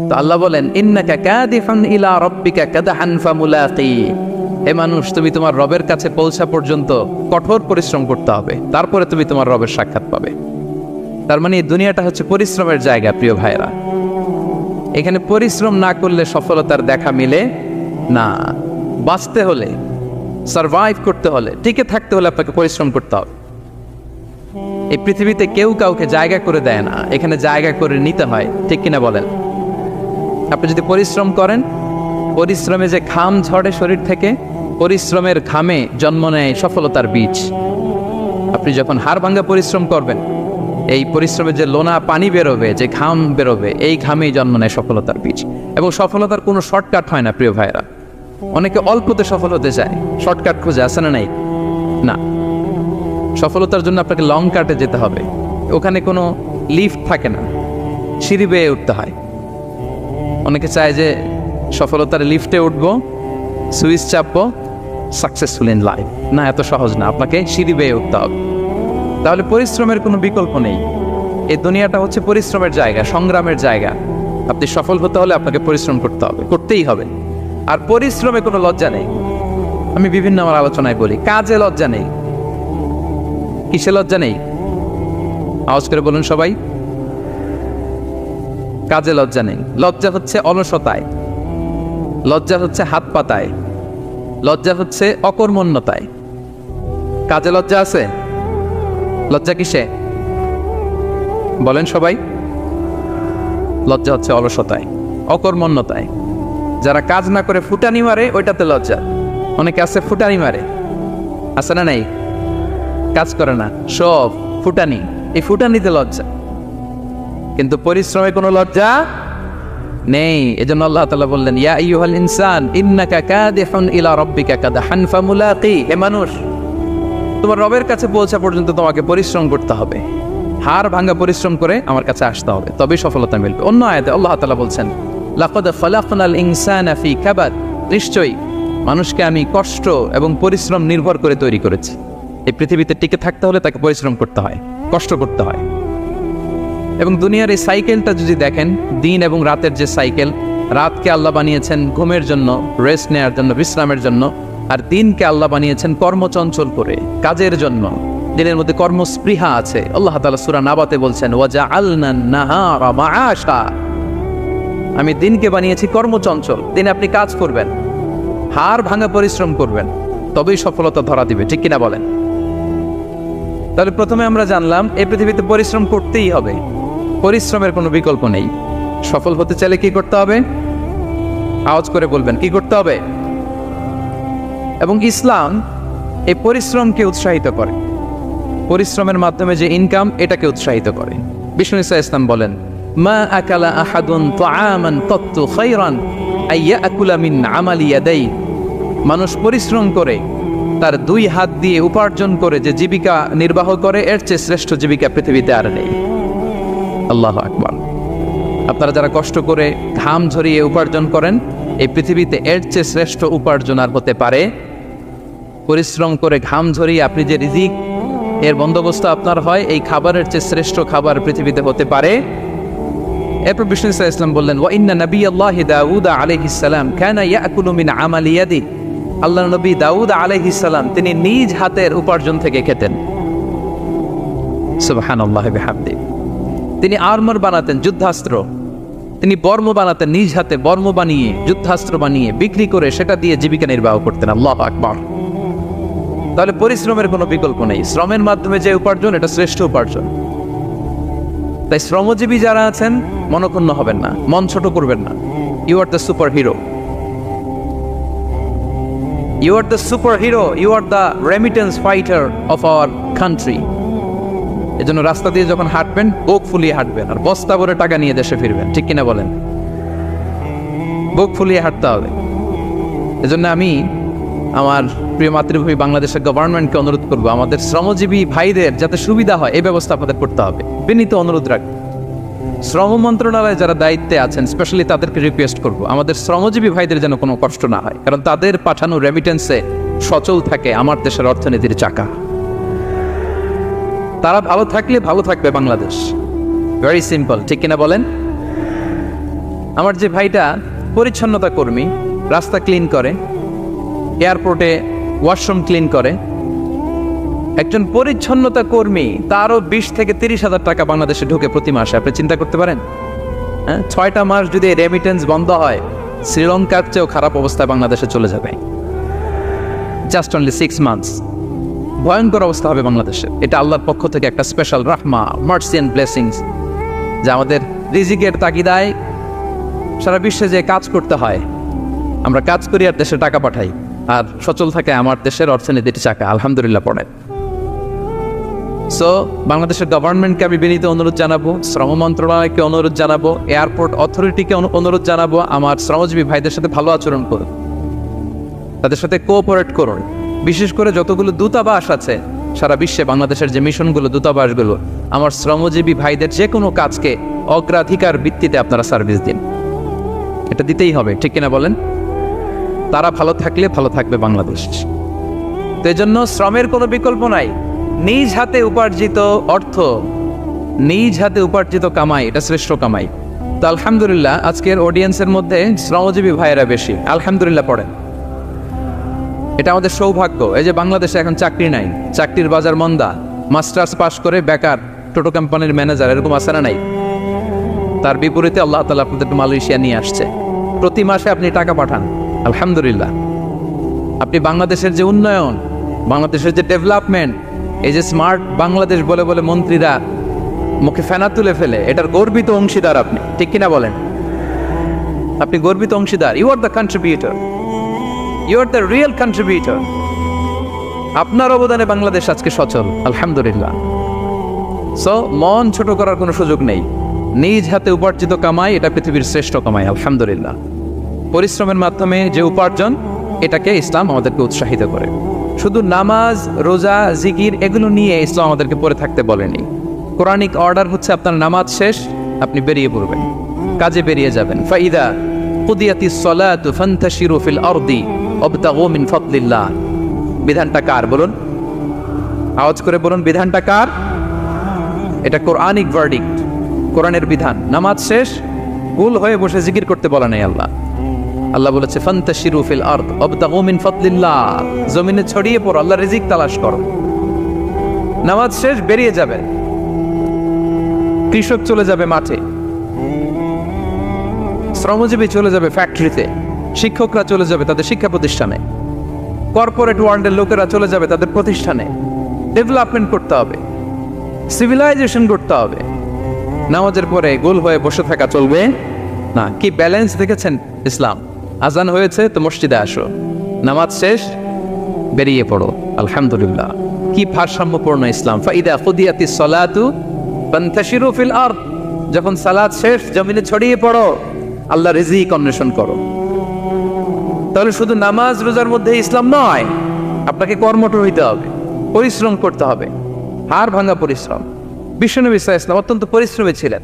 তো আল্লাহ বলেন ইন্নাকা কাদিফান ইলা রাব্বিকা কাদহান ফামুলাকি, হে মানুষ তুমি তোমার রবের কাছে পৌঁছা পর্যন্ত কঠোর পরিশ্রম করতে হবে, তারপরে তুমি তোমার রবের সাক্ষাৎ পাবে। তার মানে এই দুনিয়াটা হচ্ছে পরিশ্রমের জায়গা প্রিয় ভাইরা। এখানে পরিশ্রম না করলে সফলতার দেখা মিলে না। বাঁচতে হলে, সারভাইভ করতে হলে, টিকে থাকতে হলে আপনাকে পরিশ্রম করতে হবে। এই পৃথিবীতে কেউ কাউকে জায়গা করে দেয় না, এখানে জায়গা করে নিতে হয়, ঠিক কিনা বলেন? আপনি যদি পরিশ্রম করেন, পরিশ্রমে যে ঘাম ঝরে শরীর থেকে, পরিশ্রমের ঘামে জন্ম নেয় সফলতার বীজ। আপনি যখন হাড় ভাঙ্গা পরিশ্রম করবেন, এই পরিশ্রমে যে লোনা পানি বেরোবে, যে ঘাম বেরোবে, এই ঘামেই জন্ম নেয় সফলতার বীজ। এবং সফলতার কোনো শর্টকাট হয় না প্রিয় ভাইরা। অনেকে অল্পতে সফল হতে চায়, শর্টকাট খুঁজে, আসে না নাই? না, সফলতার জন্য আপনাকে লং কাটে যেতে হবে। ওখানে কোনো লিফট থাকে না, সিঁড়ি বেয়ে উঠতে হয়। অনেকে চায় যে সফলতার লিফটে উঠবো, সুইচ চাপবো, সাকসেসফুল ইন লাইফ। না, এত সহজ না, আপনাকে সিঁড়ি বেয়ে উঠতে হবে। তাহলে পরিশ্রমের কোনো বিকল্প নেই। এই দুনিয়াটা হচ্ছে পরিশ্রমের জায়গা, সংগ্রামের জায়গা। আপনি সফল হতে হলে আপনাকে পরিশ্রম করতে হবে, করতেই হবে। আর পরিশ্রমে কোনো লজ্জা নেই। আমি বিভিন্ন আমার আলোচনায় বলি, কাজে লজ্জা নেই। কিসে লজ্জা নেই? আওয়াজ করে বলুন সবাই। কাজে লজ্জা নেই। লজ্জা হচ্ছে অলসতায়, লজ্জা হচ্ছে হাত পাতায়, লজ্জা হচ্ছে অকর্মণ্যতায়। কাজে লজ্জা আছে? লজ্জা কিসে বলেন সবাই? লজ্জা হচ্ছে অলসতায়, অকর্মণ্যতায়। যারা কাজ না করে ফুটানি মারে, ওইটাতে লজ্জা। অনেকে আছে ফুটানি মারে, আছে না নাই? কাজ করে না, সব ফুটানি, এই ফুটানিতে লজ্জা। কিন্তু পরিশ্রমে কোনো লজ্জা নেই। এজন্য আল্লাহ তাআলা বললেন, ইয়া আইয়ুহাল ইনসান ইন্নাকা কাদিহুন ইলা রাব্বিকা কাদহান ফামুলাকি, হে মানুষ তোমার রবের কাছে পৌঁছা পর্যন্ত তোমাকে পরিশ্রম করতে হবে। হাড় ভাঙা পরিশ্রম করে আমার কাছে আসতে হবে, তবেই সফলতা মিলবে। অন্য আয়াতে আল্লাহ তাআলা বলছেন, লাকাদ খালাকনাল ইনসানা ফি কাবাদ, নিশ্চয়ই মানুষকে আমি কষ্ট এবং পরিশ্রম নির্ভর করে তৈরি করেছি। এই পৃথিবীতে টিকে থাকতে হলে তাকে পরিশ্রম করতে হয়, কষ্ট করতে হয়। এবং দুনিয়ার এই সাইকেলটা যদি দেখেন, দিন এবং রাতের যে সাইকেল, রাতকে আল্লাহ বানিয়েছেন ঘুমের জন্য, রেস্ট নেওয়ার জন্য, বিশ্রামের জন্য। আর দিনকে আল্লাহ বানিয়েছেন কর্মচঞ্চল করে, কাজের জন্য। দিনের মধ্যে কর্মস্পৃহা আছে। আল্লাহ তাআলা সূরা নাবাতে বলছেন, ওয়াজআলনান নাহারা মাআশা, আমি দিনকে বানিয়েছি কর্মচঞ্চল। দিনে আপনি কাজ করবেন, হাড় ভাঙা পরিশ্রম করবেন, তবেই সফলতা ধরা দিবে, ঠিক কিনা বলেন? তাহলে প্রথমে আমরা জানলাম এই পৃথিবীতে পরিশ্রম করতেই হবে, পরিশ্রমের কোনো বিকল্প নেই। সফল হতে চাইলে কি করতে হবে? আওয়াজ করে বলবেন, কি করতে হবে? এবং ইসলাম এই পরিশ্রমকে উৎসাহিত করে, পরিশ্রমের মাধ্যমে যে ইনকাম, এটাকে উৎসাহিত করে। বিষ্ণু ঈসা ইসলাম বলেন, মা আকালা আহাদুন তাআমান কাত্তু খায়রান আইয়াকুলা মিন আমালি ইয়াদাই, মানুষ পরিশ্রম করে তার দুই হাত দিয়ে উপার্জন করে যে জীবিকা নির্বাহ করে, এর চেয়ে শ্রেষ্ঠ জীবিকা পৃথিবীতে আর নেই। আল্লাহু আকবার। আপনারা যারা কষ্ট করে ঘাম ঝরিয়ে উপার্জন করেন, এই পৃথিবীতে এর চেয়ে শ্রেষ্ঠ উপার্জন আর হতে পারে? পরিশ্রম করে ঘাম ঝরিয়ে আপনি যে রিজিক এর বন্দোবস্ত আপনার হয়, এই খাবারের চেয়ে শ্রেষ্ঠ খাবার পৃথিবীতে হতে পারে? এরপর বিষ্ণু ঈসা ইসলাম বললেন, ওয়া ইন্না নাবিয়াল্লাহি দাউদ আলাইহিস সালাম কানা ইয়াকুলু মিন আমালি ইয়াদি, আল্লাহর নবী দাউদ আলাইহিস সালাম তিনি নিজ হাতের উপার্জন থেকে খেতেন। সুবহানাল্লাহি বিহামদি। তিনি আর্মার বানাতেন, যুদ্ধাস্ত্র। তিনি বর্ম বানাতেন, নিজ হাতে বর্ম বানিয়ে, যুদ্ধাস্ত্র বানিয়ে বিক্রি করে সেটা দিয়ে জীবিকা নির্বাহ করতেন। আল্লাহু আকবার। তাহলে পরিশ্রমের কোনো বিকল্প নেই। শ্রমের মাধ্যমে যে উপার্জন, এটা শ্রেষ্ঠ উপার্জন। তাই শ্রমজীবী যারা আছেন, মনক্ষুণ্ণ হবেন না, মন ছোট করবেন না। You are the super hero, you are the super hero, you are the remittance fighter of our country. এজন্য রাস্তা দিয়ে যখন হাঁটবেন, বুক ফুলিয়ে হাঁটবেন, আর বস্তা ভরে টাকা নিয়ে দেশে ফিরবেন, ঠিক কিনা বলেন? বুক ফুলিয়ে হাঁটতে হবে। এজন্য আমি আমার প্রিয় মাতৃভূমি বাংলাদেশের গভর্নমেন্টকে অনুরোধ করবো, আমাদের শ্রমজীবী ভাইদের যাতে সুবিধা হয়, এই ব্যবস্থা আপনাদের করতে হবে। বিনীত অনুরোধ রাখবো। শ্রম মন্ত্রণালয়ে যারা দায়িত্বে আছেন, স্পেশালি তাদেরকে রিকোয়েস্ট করবো, আমাদের শ্রমজীবী ভাইদের যেন কোনো কষ্ট না হয়, কারণ তাদের পাঠানো রেমিটেন্সে সচল থাকে আমার দেশের অর্থনীতির চাকা। তারা ভালো থাকলে ভালো থাকবে বাংলাদেশ। ভেরি সিম্পল, ঠিক কিনা বলেন? আমার যে ভাইটা পরিচ্ছন্নতা কর্মী, রাস্তা ক্লিন করে, এয়ারপোর্টে ওয়াশরুম ক্লিন করে, একজন পরিচ্ছন্নতা কর্মী, তারও 20 থেকে 30,000 টাকা বাংলাদেশে ঢুকে প্রতি মাসে। আপনি চিন্তা করতে পারেন? হ্যাঁ, 6টা মাস যদি রেমিটেন্স বন্ধ হয়, শ্রীলঙ্কার চেয়েও খারাপ অবস্থায় বাংলাদেশে চলে যাবে। Just only 6 months. ভয়ঙ্কর অবস্থা হবে বাংলাদেশে। এটা আল্লাহর পক্ষ থেকে একটা স্পেশাল রাহমা, মার্সি এন্ড ব্লেসিংস, যা আমাদের রিজিকের তাগিদায় সারা বিশ্বে যে কাজ করতে হয়, আমরা কাজ করি আর দেশে টাকা পাঠাই, আর সচল থাকে আমার দেশের অর্থনীতির চাকা। আলহামদুলিল্লাহ পড়ে। সো বাংলাদেশের গভর্নমেন্টকে আমি বিনীত অনুরোধ জানাবো, শ্রম মন্ত্রণালয়কে অনুরোধ জানাবো, এয়ারপোর্ট অথরিটিকে অনুরোধ জানাবো, আমার শ্রমজীবী ভাইদের সাথে ভালো আচরণ করুন, তাদের সাথে কোঅপারেট করুন। বিশেষ করে যতগুলো দূতাবাস আছে সারা বিশ্বে, বাংলাদেশের যে মিশনগুলো, দূতাবাসগুলো, আমার শ্রমজীবী ভাইদের যে কোনো কাজকে অগ্রাধিকার ভিত্তিতে আপনারা সার্ভিস দিন। এটা দিতেই হবে, ঠিক কিনা বলেন? তারা ভালো থাকলে ভালো থাকবে বাংলাদেশ। তো এই জন্য শ্রমের কোনো বিকল্প নাই। নিজ হাতে উপার্জিত অর্থ, নিজ হাতে উপার্জিত কামাই, এটা শ্রেষ্ঠ কামাই। তো আলহামদুলিল্লাহ আজকের অডিয়েন্সের মধ্যে শ্রমজীবী ভাইয়েরা বেশি, আলহামদুলিল্লাহ পড়েন। এটা আমাদের সৌভাগ্য। এই যে বাংলাদেশে এখন চাকরি নাই, চাকরির বাজার মন্দা, মাস্টার্স পাস করে বেকার টোটো কোম্পানির ম্যানেজার, এরকম আছে না নাই? তার বিপরীতে আল্লাহ তাআলা আপনাদেরকে মালয়েশিয়া নিয়ে আসছে। প্রতি মাসে আপনি টাকা পাঠান, আলহামদুলিল্লাহ। আপনি বাংলাদেশের যে উন্নয়ন, বাংলাদেশের যে ডেভেলপমেন্ট, এই যে স্মার্ট বাংলাদেশ বলে বলে মন্ত্রীরা মুখে ফেনা তুলে ফেলে, এটার গর্বিত অংশীদার আপনি, ঠিক কিনা বলেন? আপনি গর্বিত অংশীদার। You are the contributor, you are the real contributor. আপনার অবদানে বাংলাদেশ আজকে সচল, আলহামদুলিল্লাহ। সো মন ছোট করার কোনো সুযোগ নেই। নিজ হাতে উপার্জিত কামাই, এটা পৃথিবীর শ্রেষ্ঠ কামাই, আলহামদুলিল্লাহ। পরিশ্রমের মাধ্যমে যে উপার্জন, এটাকে ইসলাম আমাদেরকে উৎসাহিত করে। শুধু নামাজ, রোজা, জিকির এগুলো নিয়ে ইসলাম আমাদেরকে পড়ে থাকতে বলেনি। কোরআনিক অর্ডার হচ্ছে আপনার নামাজ শেষ, আপনি বেরিয়ে পড়বেন, কাজে বেরিয়ে যাবেন। ফাইদা কুদিয়াতিস সালাতু ফান্তাশিরু ফিল আরদি ওয়াবতাগু মিন ফাদলিল্লাহ। বিধানটা কার বলুন? আওয়াজ করে বলুন, বিধানটা কার? এটা কোরআনিক ভার্ডিক্ট, কোরআনের বিধান। নামাজ শেষ, গোল হয়ে বসে জিকির করতে বলা নাই আল্লাহ। আল্লাহ বলেছে ফান্তাশিরু ফিল আরদ ওয়াবতাগু মিন ফাদলিল্লাহ, জমিনে ছড়িয়ে পড়ো, আল্লাহর রিজিক তালাশ করো। নামাজ শেষ, বেরিয়ে যাবে। কৃষক চলে যাবে মাঠে, শ্রমজীবী চলে যাবে ফ্যাক্টরিতে, শিক্ষকরা চলে যাবে তাদের শিক্ষা প্রতিষ্ঠানে, কর্পোরেট ওয়ার্ল্ডের লোকেরা চলে যাবে তাদের প্রতিষ্ঠানে। ডেভেলপমেন্ট করতে হবে, সিভিলাইজেশন করতে হবে। নামাজের পরে গোল হয়ে বসে থাকা চলবে না। কি ব্যালেন্স দেখেছেন ইসলাম? আজান হয়েছে তো মসজিদে আসো, নামাজ শেষ বেরিয়ে পড়ো, আলহামদুলিল্লাহ। কি ভারসাম্যপূর্ণ ইসলাম। ফাইদা কুদিয়াতিস সালাতু ফান্তাশিরু ফিল আরদ, যখন সালাত শেষ জমিনে ছড়িয়ে পড়ো, আল্লাহ রিজিক অন্বেষণ করো। তাহলে শুধু নামাজ রোজার মধ্যে ইসলাম নয়, আপনাকে কর্মঠ হইতে হবে, পরিশ্রম করতে হবে, হাড় ভাঙা পরিশ্রম। বিশ্বনবী সাল্লাল্লাহু আলাইহি ওয়াসাল্লাম অত্যন্ত পরিশ্রমী ছিলেন।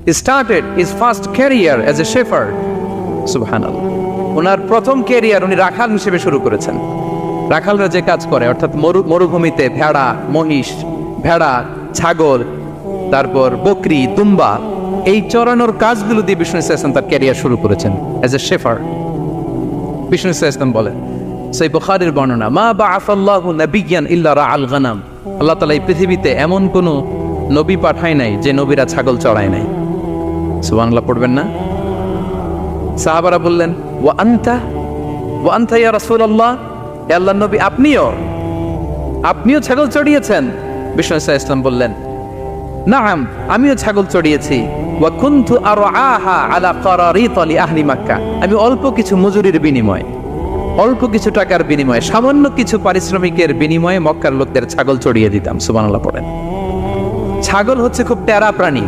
He started his first career as a shepherd. সুবহানাল্লাহ। ওনার প্রথম ক্যারিয়ার উনি রাখাল হিসেবে শুরু করেছেন। রাখালরা যে কাজ করে, অর্থাৎ মরুভূমিতে ভেড়া, মহিষ, ভেড়া, ছাগল, তারপর বকরি, দুম্বা, এই চরানোর কাজগুলো দিয়ে বিষ্ণু সাল্লাল্লাহু আলাইহি ওয়াসাল্লাম তার ক্যারিয়ার শুরু করেছেন অ্যাজ এ শেফার্ড। বিষ্ণু সাল্লাল্লাহু আলাইহি ওয়াসাল্লাম বলেন, সহিহ বুখারীর বর্ণনা, মা বাআসাল্লাহু নাবিয়্যান ইল্লা রাআল গানাম। আল্লাহ তাআলা এই পৃথিবীতে এমন কোন নবী পাঠায় নাই যে নবীরা ছাগল চড়ায় নাই। সুবহানাল্লাহ পড়বেন না? সাহাবারা বললেন, ওয়া আনতা ইয়া রাসূলুল্লাহ, হে আল্লাহর নবী আপনিও ছাগল চড়িয়েছেন? বিষ্ণু সাল্লাল্লাহু আলাইহি ওয়াসাল্লাম বললেন, নাআম, আমিও ছাগল চড়িয়েছি। ওয়া কুনতু আরআহা আলা কারারিত লি আহলি মক্কা, আমি অল্প কিছু মজুরির বিনিময়ে, অল্প কিছু টাকার বিনিময়ে, সামান্য কিছু পারিশ্রমিকের বিনিময়ে মক্কার লোকদের ছাগল চড়িয়ে দিতাম। সুবহানাল্লাহ পড়েন। ছাগল হচ্ছে খুব টেরা প্রাণী,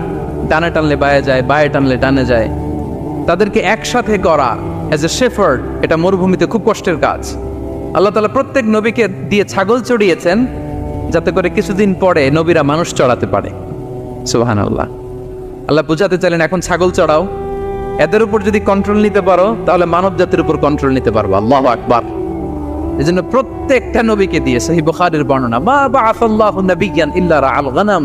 ডানে টানলে বায়ে যায়, বায়ে টানলে ডানে যায়। তাদেরকে একসাথে করা অ্যাজ এ শেফার্ড, এটা মরুভূমিতে খুব কষ্টের কাজ। আল্লাহ তাআলা প্রত্যেক নবীকে দিয়ে ছাগল চড়িয়েছেন, যাতে করে কিছুদিন পরে নবীরা মানুষ চড়াতে পারে। সুবহানাল্লাহ। আল্লাহ বুঝাতে চাইলেন, এখন ছাগল চড়াও, এদের উপর যদি কন্ট্রোল নিতে পারো তাহলে মানব জাতির উপর কন্ট্রোল নিতে পারবো। আল্লাহু আকবার। এজন্য প্রত্যেকটা নবীকে দিয়ে, সহিহ বুখারীর বর্ণনা, মা বাআসাল্লাহু নাবিয়্যান ইল্লা রাআল গানাম,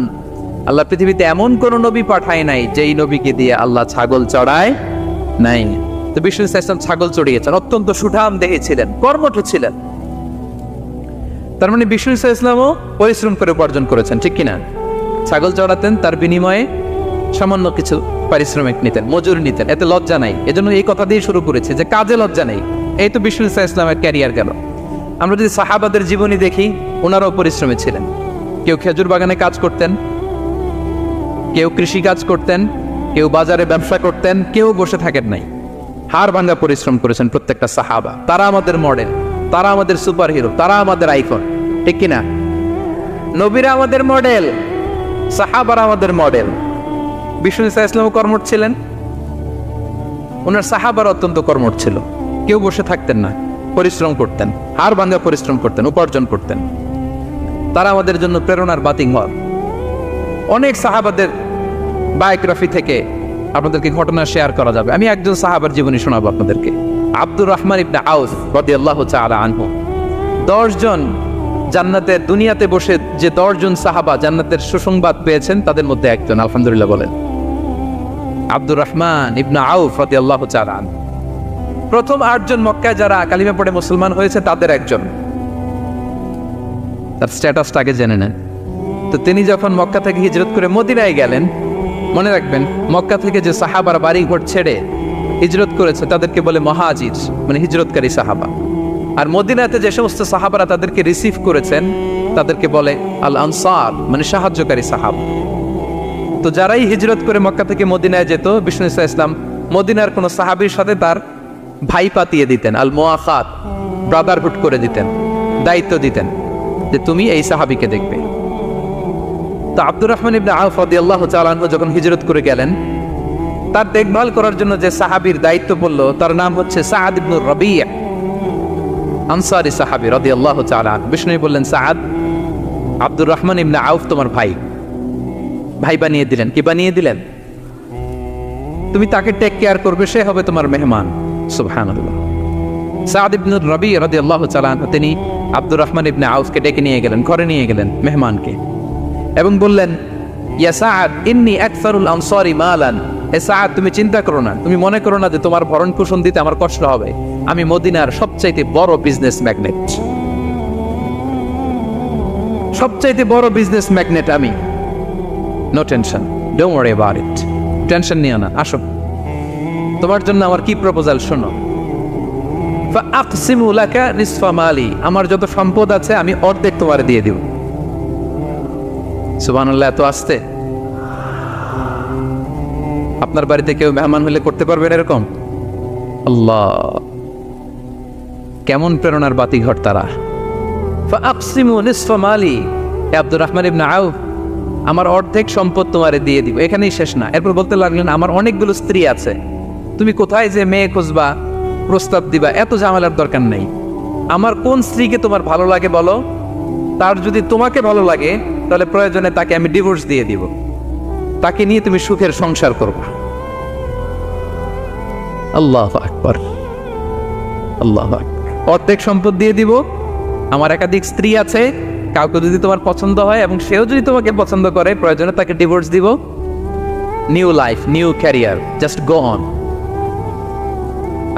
আল্লাহ পৃথিবীতে এমন কোন নবী পাঠায় নাই যেই নবীকে দিয়ে আল্লাহ ছাগল চড়ায় নাই। তো বিষ্ণু ইসলাম ছাগল চড়িয়েছেন, অত্যন্ত সুঠাম দেহে ছিলেন, কর্মঠ ছিলেন। তার মানে বিষ্ণু ইসলামও পরিশ্রম করে উপার্জন করেছেন, ঠিক কিনা? ছাগল চড়াতেন, তার বিনিময়ে সামান্য কিছু পারিশ্রমিক নিতেন, মজুরি নিতেন, এতে লজ্জা নাই। এজন্য এই কথা দিয়ে শুরু করেছে যে কাজে লজ্জা নেই। এই তো বিষ্ণু ইসলামের ক্যারিয়ার গেল। আমরা যদি সাহাবাদের জীবনী দেখি, ওনারাও পরিশ্রমী ছিলেন। কেউ খেজুর বাগানে কাজ করতেন, কেউ কৃষি কাজ করতেন, কেউ বাজারে ব্যবসা করতেন, কেউ বসে থাকেন নাই। হাড় ভাঙা পরিশ্রম করেছেন প্রত্যেকটা সাহাবা। তারা আমাদের মডেল, তারা আমাদের সুপার হিরো, তারা আমাদের আইকন, ঠিক কিনা? নবীরা আমাদের মডেল, সাহাবারা আমাদের মডেল। বিষ্ণু ইসলামও কর্মঠ ছিলেন, ওনার সাহাবারা অত্যন্ত কর্মঠ ছিল। কেউ বসে থাকতেন না, পরিশ্রম করতেন, হাড় ভাঙা পরিশ্রম করতেন, উপার্জন করতেন। তারা আমাদের জন্য প্রেরণার বাতিঘর। অনেক সাহাবাদের বায়োগ্রাফি থেকে আপনাদেরকে ঘটনা শেয়ার করা যাবে। আমি একজন সাহাবার জীবনী শোনাবো আপনাদেরকে। আব্দুর রহমান ইবনে আউফ রাদিয়াল্লাহু তাআলা আনহু। 10 জন জান্নাতের, দুনিয়াতে বসে যে 10 জন সাহাবা জান্নাতের সুসংবাদ পেয়েছেন, তাদের মধ্যে একজন, আলহামদুলিল্লাহ বলেন। আব্দুর রহমান ইবনে আউফ রাদিয়াল্লাহু তাআলা আনহু প্রথম 8 জন মক্কায় যারা কালিমা পড়ে মুসলমান হয়েছে তাদের একজন। তার স্ট্যাটাসটা আগে জেনে নেন। তো তিনি যখন মক্কা থেকে হিজরত করে মদিনায় গেলেন, মনে রাখবেন মক্কা থেকে যে সাহাবারা বাড়ি ঘর ছেড়ে হিজরত করেছে তাদেরকে বলে মহাজির, মানে হিজরতকারী সাহাবা। আর মদিনাতে যে সমস্ত সাহাবারা তাদেরকে রিসিভ করেছেন তাদেরকে বলে আল আনসার, মানে সাহায্যকারী সাহাবা। তো যারাই হিজরত করে মক্কা থেকে মদিনায় যেত, বিষ্ণু ইসলাম মদিনার কোন সাহাবীর সাথে তার ভাই পাতিয়ে দিতেন, আল মুআখাত, ব্রাদারহুড করে দিতেন, দায়িত্ব দিতেন যে তুমি এই সাহাবীকে দেখবে। তো আব্দুর রহমান ইবনে আউফ রাদিয়াল্লাহু তাআলা আনহু যখন হিজরত করে গেলেন, তার দেখভাল করার জন্য যে সাহাবীর দায়িত্ব পড়ল তার নাম হচ্ছে সাআদ ইবনে রাবি', আনসারী সাহাবী রাদিয়াল্লাহু তাআলা আনহু। বিষ্ণু বললেন, সাআদ, আব্দুর রহমান ইবনে আউফ তোমার ভাই, ভাই বানিয়ে দিলেন। কি বানিয়ে দিলেন? তুমি তাকে টেক কেয়ার করবে, সে হবে তোমার মেহমান। সুবহানাল্লাহ। সাআদ ইবনে রাবি' রাদিয়াল্লাহু তাআলা আনহু তিনি আব্দুর রহমান ইবনে আউফকে ডেকে নিয়ে গেলেন, ঘরে নিয়ে গেলেন মেহমানকে, এবং বললেন, ইয়া সাআদ ইন্নী আকসারুল আনসারি মালান। হে সাআদ, তুমি চিন্তা করো না, তুমি মনে করো না যে তোমার ভরণ পোষণ দিতে আমার কষ্ট হবে। আমি মদিনার সবচাইতে বড় বিজনেস ম্যাগনেট, সবচাইতে বড় বিজনেস ম্যাগনেট আমি। No tension, don't worry about it. Tension নিও না, আসো, তোমার জন্য আমার কি প্রপোজাল শোনো। ফাআকসিমু লাকা নিসফা মালি, আমার যত সম্পদ আছে আমি অর্ধেক তোমারে দিয়ে দিব। সুবহানাল্লাহ। এত আসতে আপনার বাড়িতে কেউ মেহমান হলে করতে পারবেন এরকম? আল্লাহ, কেমন প্রেরণার বাতিঘর তারা। ফাআকসিমু নিসফা মালি, আব্দুর রহমান ইবনে আউফ, আমার অর্ধেক সম্পদ তোমারে দিয়ে দিব। এখানেই শেষ না, এরপর বলতে লাগলেন, আমার অনেকগুলো স্ত্রী আছে, তুমি কোথায় যে মেয়ে খুঁজবা, প্রস্তাব দিবা, এত ঝামেলার দরকার নেই। আমার কোন স্ত্রীকে তোমার ভালো লাগে বলো, তার যদি তোমাকে ভালো লাগে তাহলে প্রয়োজনে তাকে আমি ডিভোর্স দিয়ে দিব, তাকে নিয়ে তুমি সুখের সংসার করবা। আল্লাহু আকবার, আল্লাহু আকবার। অর্ধেক সম্পদ দিয়ে দিব, আমার একাধিক স্ত্রী আছে, কাউকে যদি তোমার পছন্দ হয় এবং সেও যদি তোমাকে পছন্দ করে, প্রয়োজনে তাকে ডিভোর্স দিব। New life, new career, just go on.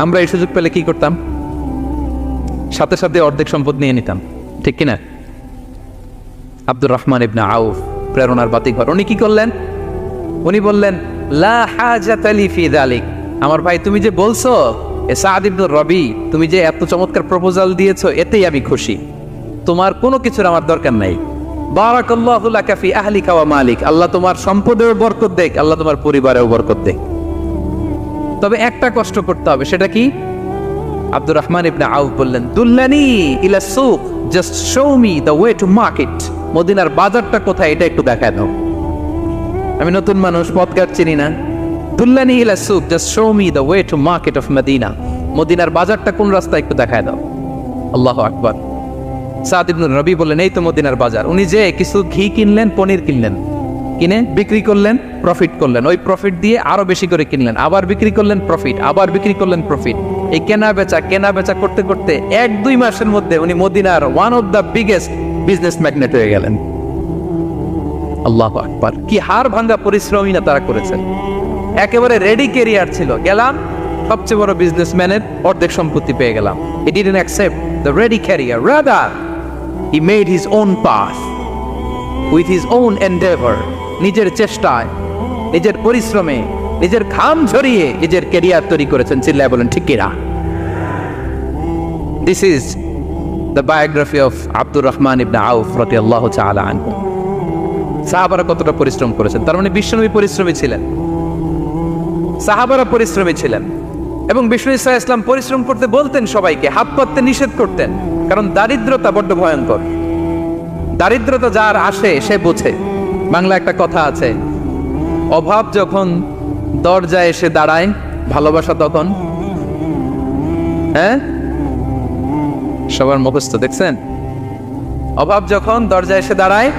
আমরা এই সুযোগ পেলে কি করতাম? সাথে সাথে অর্ধেক সম্পদ নিয়ে নিতাম, ঠিক কিনা? আব্দুর রহমান ইবনে আউফ প্রেরণার বাতিঘর। উনি কি করলেন? উনি বললেন, লা হাজাতা লি ফি যালিক। আমার ভাই, তুমি যে বলছো, এ সাআদ ইবনে রাবি, তুমি যে এত চমৎকার প্রপোজাল দিয়েছো, এতেই আমি খুশি। তোমার কোনো কিছুর আমার দরকার নাই। বারাকাল্লাহু লাকা ফি আহলিকা ওয়া মালিক, আল্লাহ তোমার সম্পদেও বরকত দেখ, আল্লাহ তোমার পরিবারেও বরকত দেখ। তবে একটা কষ্ট করতে হবে, সেটা কি? আব্দুর রহমান ইবনে আউফ বললেন, দুল্লানি ইলা সুক, just show me the way to market. মদিনার বাজারটা কোথায় এটা একটু দেখায় দাও। আমি নতুন মানুষ, পথঘাট চিনি না। দুল্লানি ইলা সুক, just show me the way to market of Medina. মদিনার বাজারটা কোন রাস্তা একটু দেখায় দাও। আল্লাহু আকবার। সাআদ ইবনে রাবি বললেন, এই তো মদিনার বাজার। উনি যে কিছু ঘি কিনলেন, পনির কিনলেন, কিনে বিক্রি করলেন, প্রফিট করলেন। ওই প্রফিট দিয়ে আরো বেশি করে কিনলেন, আবার বিক্রি করলেন, প্রফিট, আবার বিক্রি করলেন, প্রফিট। এই কেনা বেচা করতে করতে 1-2 মাসের মধ্যে উনি মদিনার one of the biggest business magnate হয়ে গেলেন। আল্লাহু আকবার। কি হাড় ভাঙা পরিশ্রমই না তারা করেছেন। একেবারে রেডি ক্যারিয়ার ছিল। গেলাম, সবচেয়ে বড় বিজনেসম্যানের অর্ধেক সম্পত্তি পেয়ে গেলাম। He didn't accept the ready career. Rather, he made his own path with his own endeavor. নিজের চেষ্টায়, নিজের পরিশ্রমে, নিজের ঘাম ঝরিয়ে নিজের ক্যারিয়ার তৈরি করেছেন। চিল্লায় বলেন ঠিক কিনা? This is the biography of Abdul Rahman ibn Auf radiyallahu ta'ala anhu. সাহাবারা কতটা পরিশ্রম করেছেন, তার মানে বিশ্বনবী পরিশ্রমী ছিলেন, সাহাবারা পরিশ্রমী ছিলেন। এবং বিষ্ণু ইসা ইসলাম পরিশ্রম করতে বলতেন সবাইকে, হাত পাততে নিষেধ করতেন, কারণ দারিদ্রতা বড্ড ভয়ঙ্কর। দারিদ্রতা যার আসে সে বোঝে। বাংলা একটা কথা আছে, অভাব যখন দরজায় এসে দাঁড়ায়, ভালোবাসা তখন। হ্যাঁ, সবার মুখস্থ দেখছেন? অভাব যখন দরজায় এসে দাঁড়ায়,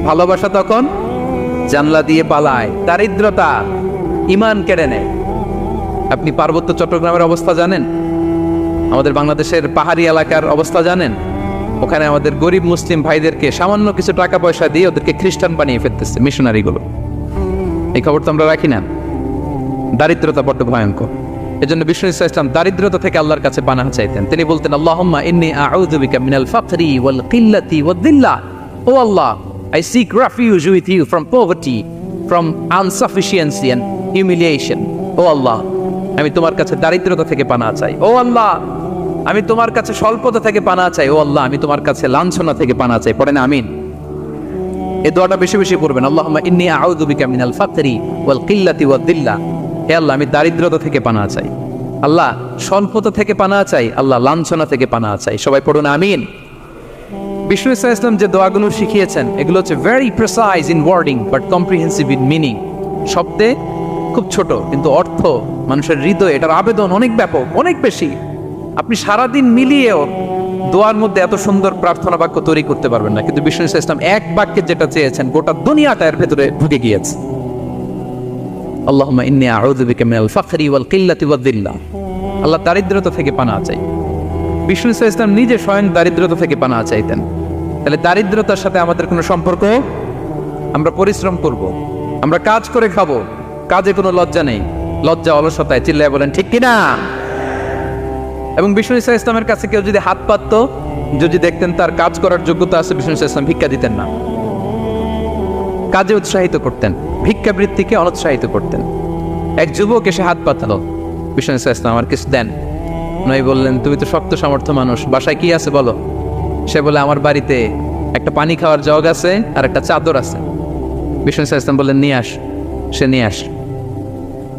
ভালোবাসা তখন জানলা দিয়ে পালায়। দারিদ্রতা ঈমান কেড়ে নেয়। আপনি পার্বত্য চট্টগ্রামের অবস্থা জানেন? আমাদের বাংলাদেশের পাহাড়ি এলাকার অবস্থা জানেন? ওখানে আমাদের গরিব মুসলিম ভাইদেরকে সামান্য কিছু টাকা পয়সা দিয়ে ওদেরকে খ্রিস্টান বানিয়ে ফেলতেছে মিশনারিগুলো। এই খবর তো আমরা রাখি না। দারিদ্রতা বড্ড ভয়ঙ্কর। এজন্য বিষ্ণু ইসলাম দারিদ্রতা থেকে আল্লাহর কাছে পানাহ চাইতেন। তিনি বলতেন, আল্লাহুম্মা ইন্নী আউযু বিকা মিনাল ফাকরি ওয়াল কিল্লাতি ওয়াদ-দিল্লা। ও আল্লাহ, I seek refuge with you from poverty, from insufficiency and humiliation. ও আল্লাহ, আমি তোমার কাছে দারিদ্রতা থেকে পানাহ চাই। ও আল্লাহ, আমি তোমার কাছে স্বল্পতা থেকে পানাহ চাই। ও আল্লাহ, আমি তোমার কাছে লাঞ্ছনা থেকে পানাহ চাই। পড়েন আমিন। এই দোয়াটা বেশি বেশি পড়বেন। আল্লাহুম্মা ইন্নী আউযু বিকা মিনাল ফাকরি ওয়াল কিল্লাতি ওয়াদ-দিল্লা। হে আল্লাহ, আমি দারিদ্রতা থেকে পানাহ চাই। আল্লাহ, স্বল্পতা থেকে পানাহ চাই। আল্লাহ, লাঞ্ছনা থেকে পানাহ চাই। সবাই পড়ুন আমিন। বিষ্ণু ইসলাম যে দোয়াগুলো শিখিয়েছেন এগুলো হচ্ছে very precise in wording but comprehensive in meaning. শব্দে খুব ছোট, কিন্তু অর্থ মানুষের হৃদয়ে এটার আবেদন অনেক ব্যাপক, অনেক বেশি। আপনি সারাদিন মিলিয়েও দোয়ার মধ্যে এত সুন্দর প্রার্থনা বাক্য তৈরি করতে পারবেন না, কিন্তু বিষ্ণু ইসলাম এক বাক্যে যেটা চেয়েছেন গোটা দুনিয়াটা এর ভেতরে ঢুকে গিয়েছে। আল্লাহুম্মা ইন্নী আউযু বিকা মিনাল ফাকরি ওয়াল কিল্লাতি ওয়াদ-দিল্লা। আল্লাহ, দারিদ্রতা থেকে পানাহ চাই। বিষ্ণু ইসলাম নিজে স্বয়ং দারিদ্রতা থেকে পানাহ চাইতেন। তাহলে দারিদ্রতার সাথে আমাদের কোনো সম্পর্ক? আমরা পরিশ্রম করব, আমরা কাজ করে খাবো, কাজে কোনো লজ্জা নেই। লজ্জা অলসতায়। চিল্লায় বলেন ঠিক কিনা? এবং বিষ্ণু ইসলামের কাছে কেউ যদি হাত পাততো, যদি দেখতেন তার কাজ করার যোগ্যতা আছে, বিষ্ণু ইসলাম ভিক্ষা দিতেন না, কাজে উৎসাহিত করতেন, ভিক্ষাবৃত্তিকে অনুৎসাহিত করতেন। এক যুবক এসে হাত পাতালো, বিষ্ণু ইসলাম আমার কিছু দেন। নয় বললেন, তুমি তো শক্ত সামর্থ্য মানুষ, বাসায় কি আছে বলো? সে বলে, আমার বাড়িতে একটা পানি খাওয়ার জগ আছে আর একটা চাদর আছে। বিষ্ণু ইসলাম বললেন, নিয়ে আস। সে নিয়ে আস।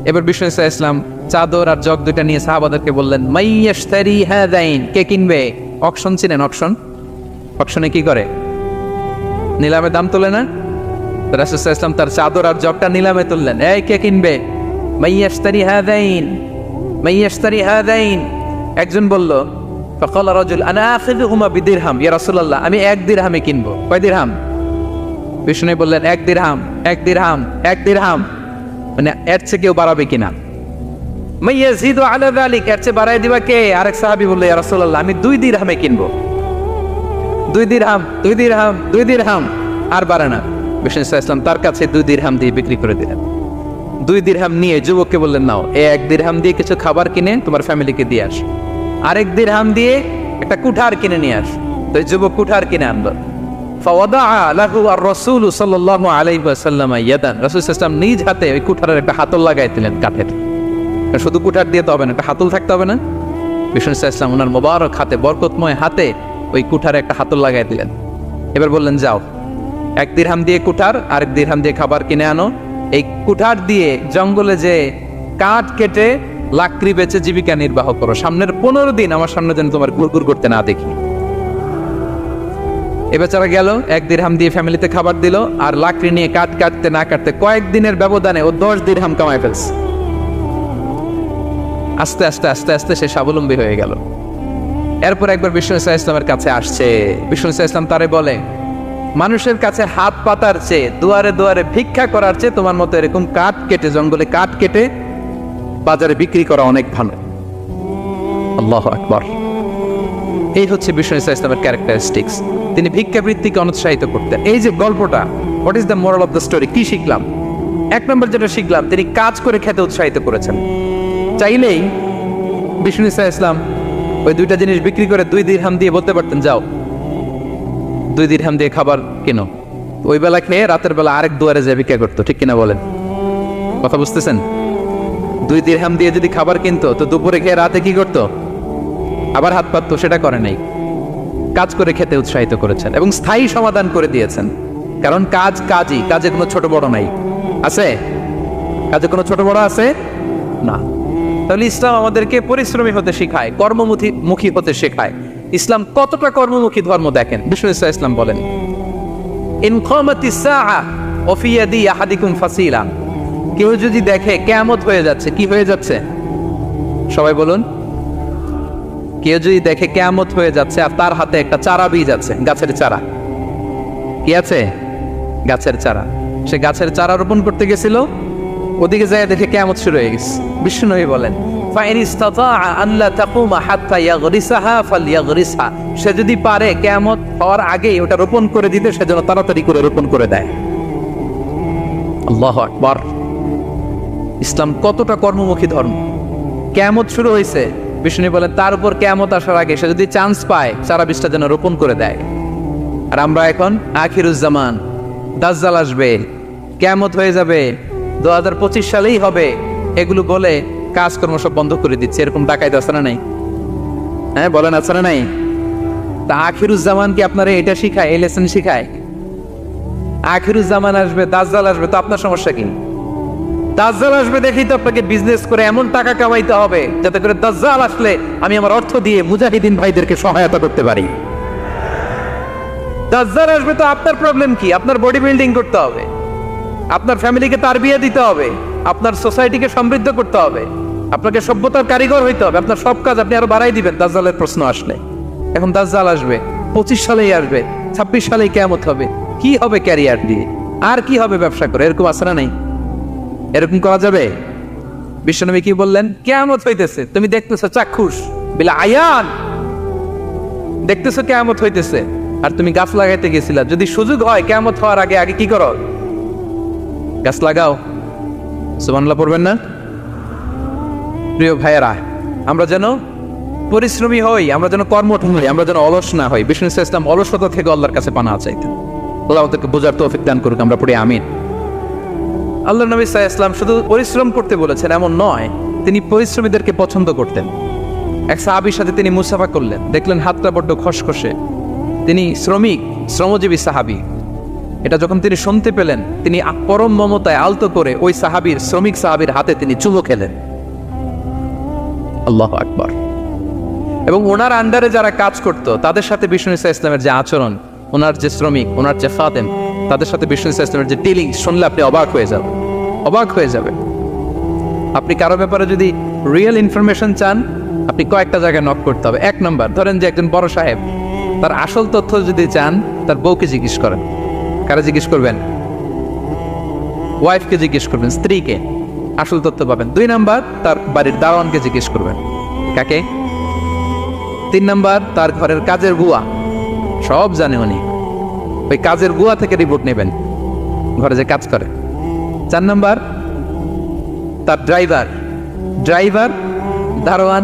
এবার বিষ্ণু ইসলাম চাদর আর জগ দুইটা নিয়ে সাহাবাদেরকে বললেন, মাইয়াশতারি হাযাইন, কে কিনবে? অকশন চিনেন? অকশন, অকশনে কি করে? নিলামে দাম তোলে না? রাসূল সাল্লাল্লাহু আলাইহি ওয়াসাল্লাম তার চাদর আর জগটা নিলামে তুললেন। এই কে কিনবে? মাইয়াশতারি হাযাইন, মাইয়াশতারি হাযাইন। একজন বলল, ফাকাল রাজুল আনা আখিযুহুমা বিদিরহাম, ইয়া রাসূলুল্লাহ, আমি 1 দিরহামে কিনবো। কয় দিরহাম? বিষ্ণু বললেন, 1 দিরহাম, 1 দিরহাম, 1 দিরহাম। মানে এর চেয়ে কেউ বাড়াবে কিনা? মাইয়াজিদু আলা যালিক, এর চেয়ে বাড়ায় দিবা কে? আরেক সাহাবী বলল, ইয়া রাসূলুল্লাহ, আমি 2 দিরহামে কিনবো। 2 দিরহাম, 2 দিরহাম, 2 দিরহাম, আর বাড়ে না। বিষ্ণু ইসলাম তার কাছে 2 দিরহাম দিয়ে বিক্রি করে দিলেন। 2 দিরহাম নিয়ে যুবককে বললেন, নাও, এই 1 দিরহাম দিয়ে কিছু খাবার কিনে তোমার ফ্যামিলিকে দিয়ে আস। আরেক দিরহাম দিয়ে একটা কুঠার কিনে নিয়ে আস। তো যুবক কুঠার কিনে আনলো। ফাওয়াদাআ লাহু আর-রাসূল সাল্লাল্লাহু আলাইহি ওয়াসাল্লাম ইয়াদান, রাসূল সাল্লাল্লাহু আলাইহি ওয়াসাল্লাম নিজ হাতে ওই কুঠারের একটা হাতল লাগাই দিলেন কাঠের। শুধু কুঠার দিয়ে তো হবে না, একটা হাতল থাকতে হবে না? বিষ্ণু সাল্লাল্লাহু আলাইহি ওয়াসাল্লাম ওনার মোবারক হাতে, বরকতময় হাতে ওই কুঠারে একটা হাতল লাগাই দিলেন। এবার বললেন, যাও, 1 দিরহাম দিয়ে কুঠার, আরেক দিরহাম দিয়ে খাবার কিনে আনো। এই কুঠার দিয়ে জঙ্গলে যে কাঠ কেটে লাকড়ি বেচে জীবিকা নির্বাহ করো। সামনের 15 দিন আমার সামনে যেন তোমার গুড়গুড় করতে না দেখি। এ বেচারা গেল, 1 দিরহাম দিয়ে ফ্যামিলিতে খাবার দিল, আর লাকড়ি নিয়ে কাঠ কাটতে না কাটতে কয়েকদিনের ব্যবধানে ও 10 দিরহাম কামাই ফেলছে। আস্তে আস্তে আস্তে আস্তে সে স্বাবলম্বী হয়ে গেল। এরপর একবার বিষ্ণু ইসলামের কাছে আসছে। বিষ্ণু ইসলাম তারে বলে, মানুষের কাছে হাত পাতার চেয়ে, দুয়ারে দুয়ারে ভিক্ষা করার চেয়ে তোমার মতো এরকম কাঠ কেটে, জঙ্গলে কাঠ কেটে বাজারে বিক্রি করা অনেক ভালো। আল্লাহু আকবার। এই হচ্ছে বিষ্ণু ইসলামের ক্যারেক্টারিস্টিক্স। তিনি ভিক্ষাবৃত্তিকে অনুৎসাহিত করতেন। এই যে গল্পটা, what is the moral of the story? কি শিখলাম? 1 নম্বর যেটা শিখলাম, তিনি কাজ করে খেতে উৎসাহিত করেছেন। চাইলেই বিষ্ণু ইসলাম ওই দুইটা জিনিস বিক্রি করে 2 দিরহাম দিয়ে বলতে পারতেন, যাও 2 দিরহাম দিয়ে খাবার কেনো। ওই বেলা খেয়ে রাতের বেলা আরেক দুয়ারে যে ভিক্ষা করতো, ঠিক কিনা বলেন? কথা বুঝতেছেন? 2 দিরহাম দিয়ে যদি খাবার কিনতো তো দুপুরে খেয়ে রাতে কি করতো? আবার হাত পাততো। সেটা করে নাই, কাজ করে খেতে উৎসাহিত করেছেন এবং স্থায়ী সমাধান করে দিয়েছেন। কারণ কাজই, কাজে কোনো ছোট বড় নাই। আছে? কাজে কোনো ছোট বড় আছে না। তাহলে ইসলাম আমাদেরকে পরিশ্রমী হতে শেখায়, কর্মমুখী হতে শেখায়। ইসলাম কতটা কর্মমুখী ধর্ম দেখেন। বিষ্ণু ইসলাম বলেন, ইন কামাতিস সাআ ওয়া ফি ইয়াদি আহাদিকুম ফাসিলা। কেউ যদি দেখে কিয়ামত হয়ে যাচ্ছে, কি হয়ে যাচ্ছে? সবাই বলুন। কেউ যদি দেখে কিয়ামত হয়ে যাচ্ছে আর তার হাতে একটা চারা বীজ আছে, গাছের চারা। কি আছে? গাছের চারা। সে গাছের চারা রোপণ করতে গেছিল, ওদিকে যায় দেখে কিয়ামত শুরু হয়ে গেছে। বিষ্ণু বলেন, ফাইন ইসতাতাআ আন লা তাকুমা হাত্তা ইয়াগরিসাহা ফালইয়াগরিসহা। সে যদি পারে কিয়ামত হওয়ার আগেই ওটা রোপণ করে দিতে, সেজন্য তাড়াতাড়ি করে রোপণ করে দেয়। আল্লাহু আকবার। ইসলাম কতটা কর্মমুখী ধর্ম। কিয়ামত শুরু হয়েছে, বিষ্ণু বলেন তার উপর কিয়ামত আসার আগে সে যদি চান্স পায় চারা বীজটা যেন রোপণ করে দেয়। আর আমরা এখন আখিরুজ্জামান, দাজ্জাল আসবে, কিয়ামত হয়ে যাবে, 2025 সালেই হবে, এগুলো বলে কাজকর্ম সব বন্ধ করে দিচ্ছে। এরকম ডাকাইতে আছে না নাই? হ্যাঁ বলেন, আছে না নাই? তা আখিরুজ্জামান কি আপনারা এটা শিখায়, এই লেসন শিখায়? আখিরুজ্জামান আসবে, দাজ্জাল আসবে, তো আপনার সমস্যা কি? দাজ্জাল আসবে দেখেই তো আপনাকে বিজনেস করে এমন টাকা কামাইতে হবে যাতে করে দাজ্জাল আসলে আমি আমার অর্থ দিয়ে মুজাহিদিন ভাইদেরকে সহায়তা করতে পারি। দাজ্জাল আসবে তো আপনার প্রবলেম কি? আপনার বডি বিল্ডিং করতে হবে, আপনার ফ্যামিলিকে তারবিয়া দিতে হবে, আপনার সোসাইটিকে সমৃদ্ধ করতে হবে, আপনাকে সভ্যতার কারিগর হইতে হবে। আপনার সব কাজ আপনি আরো বাড়াই দিবেন দাজ্জালের প্রশ্ন আসলে। এখন দাজ্জাল আসবে, 25 সালেই আসবে, 26 সালেই কিয়ামত হবে। কি হবে ক্যারিয়ার দিয়ে? আর কি হবে ব্যবসা করে? এরকম আছে না নাই? এরকম করা যাবে? বিশ্বনবী কি বললেন? কিয়ামত হইতেছে, তুমি দেখতেছো চাক্ষুষ বিলা আয়ান, দেখতেছো কিয়ামত হইতেছে, আর তুমি গাছ লাগাইতে গেছিলা। যদি সুযোগ হয় কিয়ামত হওয়ার আগে আগে কি করো? গাছ লাগাও। সুবহানাল্লাহ পড়বেন না? প্রিয় ভাইয়েরা, আমরা যেন পরিশ্রমী হই, আমরা যেন কর্মঠ হই, আমরা যেন অলস না হই। বিষ্ণু ইসলাম অলসতা থেকে আল্লাহর কাছে পানাহ চাইতেন। আল্লাহ আমাদেরকে বোঝার তৌফিক দান করুক। আমরা পড়ি আমিন। আল্লাহ নবী সাল্লাল্লাহু আলাইহি ওয়াসাল্লাম শুধু পরিশ্রম করতে বলেছেন এমন নয়, তিনি পরিশ্রমীদেরকে পছন্দ করতেন। এক সাহাবীর সাথে তিনি মুসাফা করলেন, দেখলেন হাতটা বড্ড খসখসে। তিনি শ্রমজীবী সাহাবী। এটা যখন তিনি শুনতে পেলেন, তিনি পরম মমতায় আলতো করে ওই শ্রমিক সাহাবীর হাতে তিনি চুমু খেলেন। আল্লাহু আকবার। এবং ওনার আন্ডারে যারা কাজ করত তাদের সাথে বিষ্ণু ইসলামের যে আচরণ, ওনার যে শ্রমিক, ওনার যে খাদেম, তাদের সাথে বিষ্ণু ইসলামের যে ডিলিং শুনলে আপনি অবাক হয়ে যাবেন। আপনি কারো ব্যাপারে যদি রিয়েল ইনফরমেশন চান, আপনি কয়েকটা জায়গায় নক করতে হবে। 1 নম্বর, ধরেন যে একজন বড় সাহেব, তার আসল তথ্য যদি চান তার বউকে জিজ্ঞেস করেন। কারা জিজ্ঞেস করবেন? ওয়াইফকে জিজ্ঞেস করবেন, স্ত্রীকে, আসল তথ্য পাবেন। 2 নম্বর, তার বাড়ির দারোয়ানকে জিজ্ঞেস করবেন। কাকে? 3 নম্বর, তার ঘরের কাজের বুয়া, সব জানে উনি, ওই কাজের বুয়া থেকে রিপোর্ট নেবেন, ঘরে যে কাজ করে। 4 নম্বর, তার ড্রাইভার, দারোয়ান,